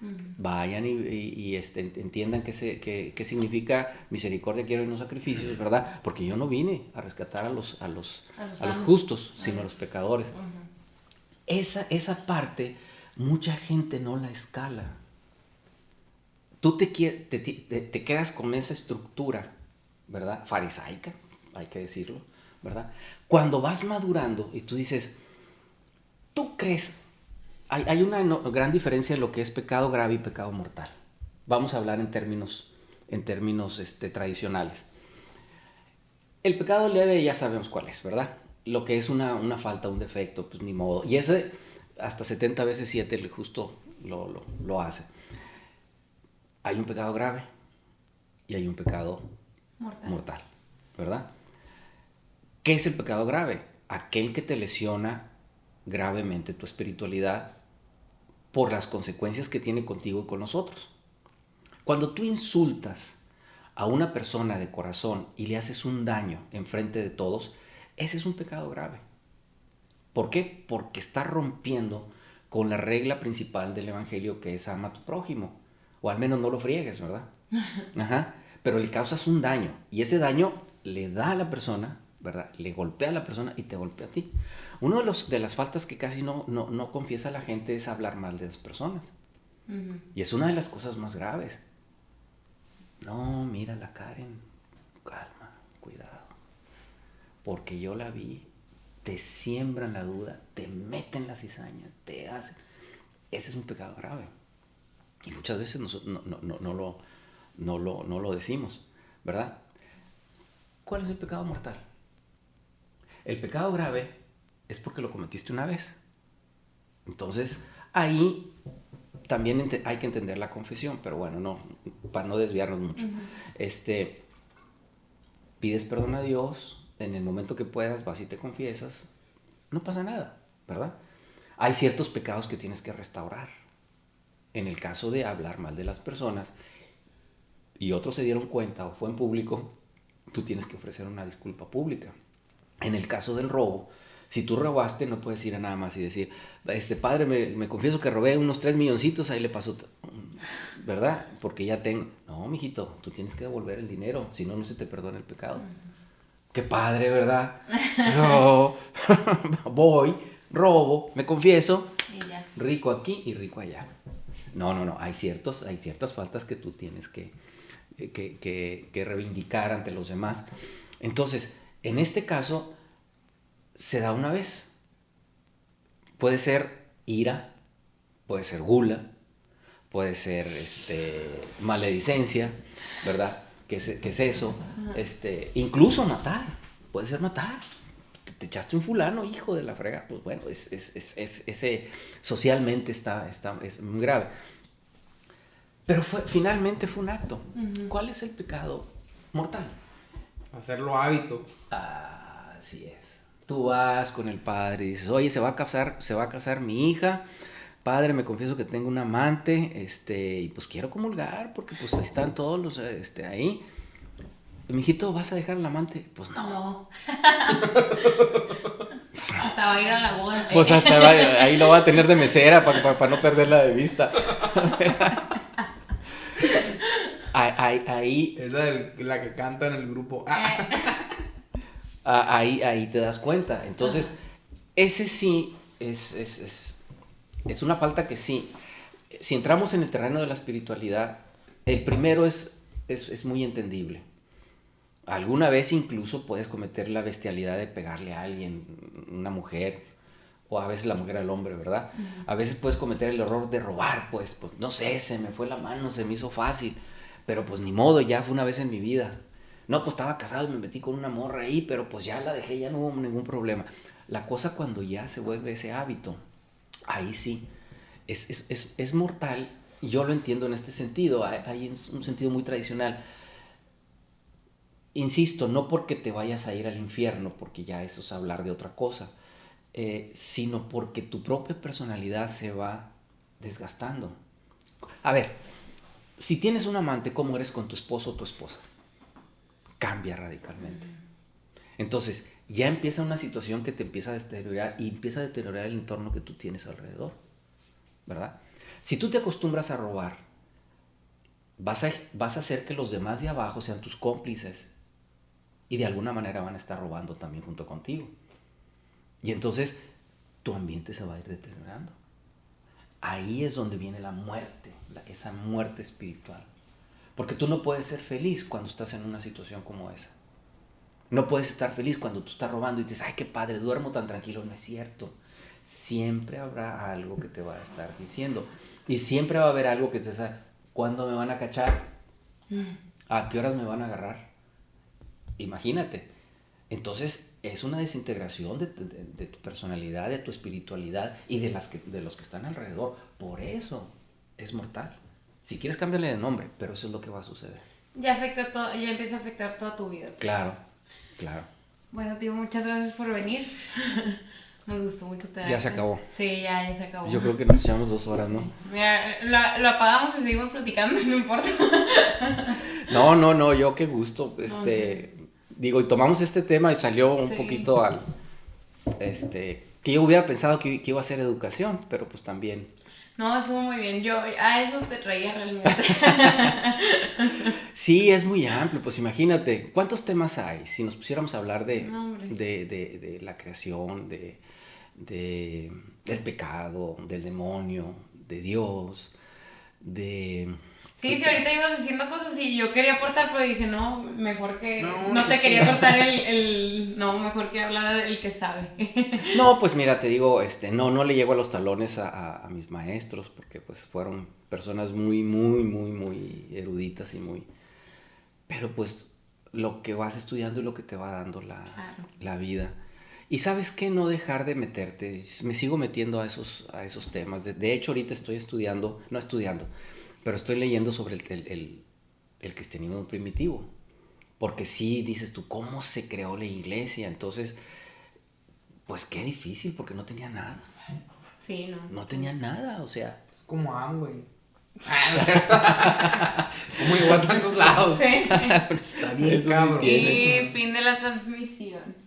Uh-huh. Vayan y entiendan qué significa misericordia quiero y no sacrificios, ¿verdad? Porque yo no vine a rescatar a los justos, sino a los pecadores. Uh-huh. Esa parte mucha gente no la escala. Tú te quedas con esa estructura, ¿verdad? Farisaica, hay que decirlo, ¿verdad? Cuando vas madurando y tú dices, tú crees, hay una gran diferencia en lo que es pecado grave y pecado mortal. Vamos a hablar en términos tradicionales. El pecado leve ya sabemos cuál es, ¿verdad? Lo que es una falta, un defecto, pues ni modo. Y ese hasta 70 veces 7 justo lo hace. Hay un pecado grave y hay un pecado mortal, ¿verdad? ¿Qué es el pecado grave? Aquel que te lesiona gravemente tu espiritualidad por las consecuencias que tiene contigo y con los otros. Cuando tú insultas a una persona de corazón y le haces un daño enfrente de todos, ese es un pecado grave. ¿Por qué? Porque está rompiendo con la regla principal del evangelio, que es ama a tu prójimo. O al menos no lo friegues, ¿verdad? Ajá. Pero le causas un daño. Y ese daño le da a la persona, ¿verdad? Le golpea a la persona y te golpea a ti. Una de las faltas que casi no confiesa la gente es hablar mal de las personas. Uh-huh. Y es una de las cosas más graves. No, mira la Karen. Calma, cuidado. Porque yo la vi. Te siembran la duda, te meten la cizaña, te hacen... Ese es un pecado grave. Y muchas veces nosotros no lo decimos. ¿verdad? ¿Cuál es el pecado mortal? El pecado grave es porque lo cometiste una vez. Entonces, ahí también hay que entender la confesión, pero bueno, no, para no desviarnos mucho. Pides perdón a Dios, en el momento que puedas vas y te confiesas, no pasa nada, ¿verdad? Hay ciertos pecados que tienes que restaurar. En el caso de hablar mal de las personas y otros se dieron cuenta o fue en público, tú tienes que ofrecer una disculpa pública. En el caso del robo, si tú robaste, no puedes ir a nada más y decir, padre, me confieso que robé unos 3 milloncitos, ahí le pasó, ¿verdad? Porque ya tengo. No, mijito, tú tienes que devolver el dinero, si no, no se te perdona el pecado. Qué padre, ¿verdad? Yo voy, robo, me confieso, rico aquí y rico allá. No, hay ciertas faltas que tú tienes que reivindicar ante los demás. Entonces, en este caso, se da una vez. Puede ser ira, puede ser gula, puede ser maledicencia, ¿verdad? ¿Qué es eso? Incluso matar, puede ser matar. Te echaste un fulano, hijo de la frega, pues bueno, ese socialmente es muy grave. Pero finalmente fue un acto. ¿Cuál es el pecado mortal? Hacerlo hábito. Así es. Tú vas con el padre y dices, oye, se va a casar mi hija, padre, me confieso que tengo un amante, y pues quiero comulgar porque pues están todos los, ahí. Mijito, ¿vas a dejar al amante? Pues no. Hasta va a ir a la boda. Pues ahí lo va a tener de mesera para no perderla de vista. Ahí es la que canta en el grupo. Ahí te das cuenta. Entonces, ese sí es una falta que sí. Si entramos en el terreno de la espiritualidad, el primero es muy entendible. Alguna vez incluso puedes cometer la bestialidad de pegarle a alguien, una mujer, o a veces la mujer al hombre, ¿verdad? A veces puedes cometer el error de robar, pues no sé, se me fue la mano, se me hizo fácil, pero pues ni modo, ya fue una vez en mi vida. No, pues estaba casado y me metí con una morra ahí, pero pues ya la dejé, ya no hubo ningún problema. La cosa cuando ya se vuelve ese hábito, ahí sí, es mortal, y yo lo entiendo en este sentido, hay un sentido muy tradicional. Insisto, no porque te vayas a ir al infierno, porque ya eso es hablar de otra cosa, sino porque tu propia personalidad se va desgastando. A ver, si tienes un amante, ¿cómo eres con tu esposo o tu esposa? Cambia radicalmente. Entonces, ya empieza una situación que te empieza a deteriorar y empieza a deteriorar el entorno que tú tienes alrededor, ¿verdad? Si tú te acostumbras a robar, vas a hacer que los demás de abajo sean tus cómplices y de alguna manera van a estar robando también junto contigo. Y entonces tu ambiente se va a ir deteriorando. Ahí es donde viene la muerte, esa muerte espiritual. Porque tú no puedes ser feliz cuando estás en una situación como esa. No puedes estar feliz cuando tú estás robando y dices, ay, qué padre, duermo tan tranquilo. No es cierto. Siempre habrá algo que te va a estar diciendo. Y siempre va a haber algo que te dice, ¿cuándo me van a cachar? ¿A qué horas me van a agarrar? Imagínate. Entonces es una desintegración de tu personalidad, de tu espiritualidad y de los que están alrededor. Por eso es mortal. Si quieres, cámbiale de nombre, pero eso es lo que va a suceder. Ya empieza a afectar toda tu vida. Claro. Bueno, tío, muchas gracias por venir. Nos gustó mucho tenerte. Ya se acabó. Sí, ya se acabó. Yo creo que nos echamos 2 horas, ¿no? Mira, lo apagamos y seguimos platicando, no importa. No, yo qué gusto. Digo, y tomamos este tema y salió un poquito al... que yo hubiera pensado que iba a ser educación, pero pues también... No, estuvo muy bien. Yo a eso te traía realmente. Sí, es muy amplio. Pues imagínate, ¿cuántos temas hay? Si nos pusiéramos a hablar de la creación, del pecado, del demonio, de Dios, de... Sí, ahorita ibas diciendo cosas y yo quería aportar, pero dije, no, mejor que... No te quería cortar No, mejor que hablar del que sabe. No, pues mira, te digo, no le llego a los talones a mis maestros, porque pues fueron personas muy, muy, muy, muy eruditas y muy... pero pues lo que vas estudiando es lo que te va dando la vida. Y ¿sabes qué? No dejar de meterte. Me sigo metiendo a esos temas. De hecho, ahorita estoy pero estoy leyendo sobre el cristianismo primitivo. Porque sí, dices tú, ¿cómo se creó la iglesia? Entonces, pues qué difícil, porque no tenía nada. Sí, no. No tenía nada, o sea. Es como Amway. Como llegó a tantos lados. Sí. Está bien, cabrón. Y fin de la transmisión.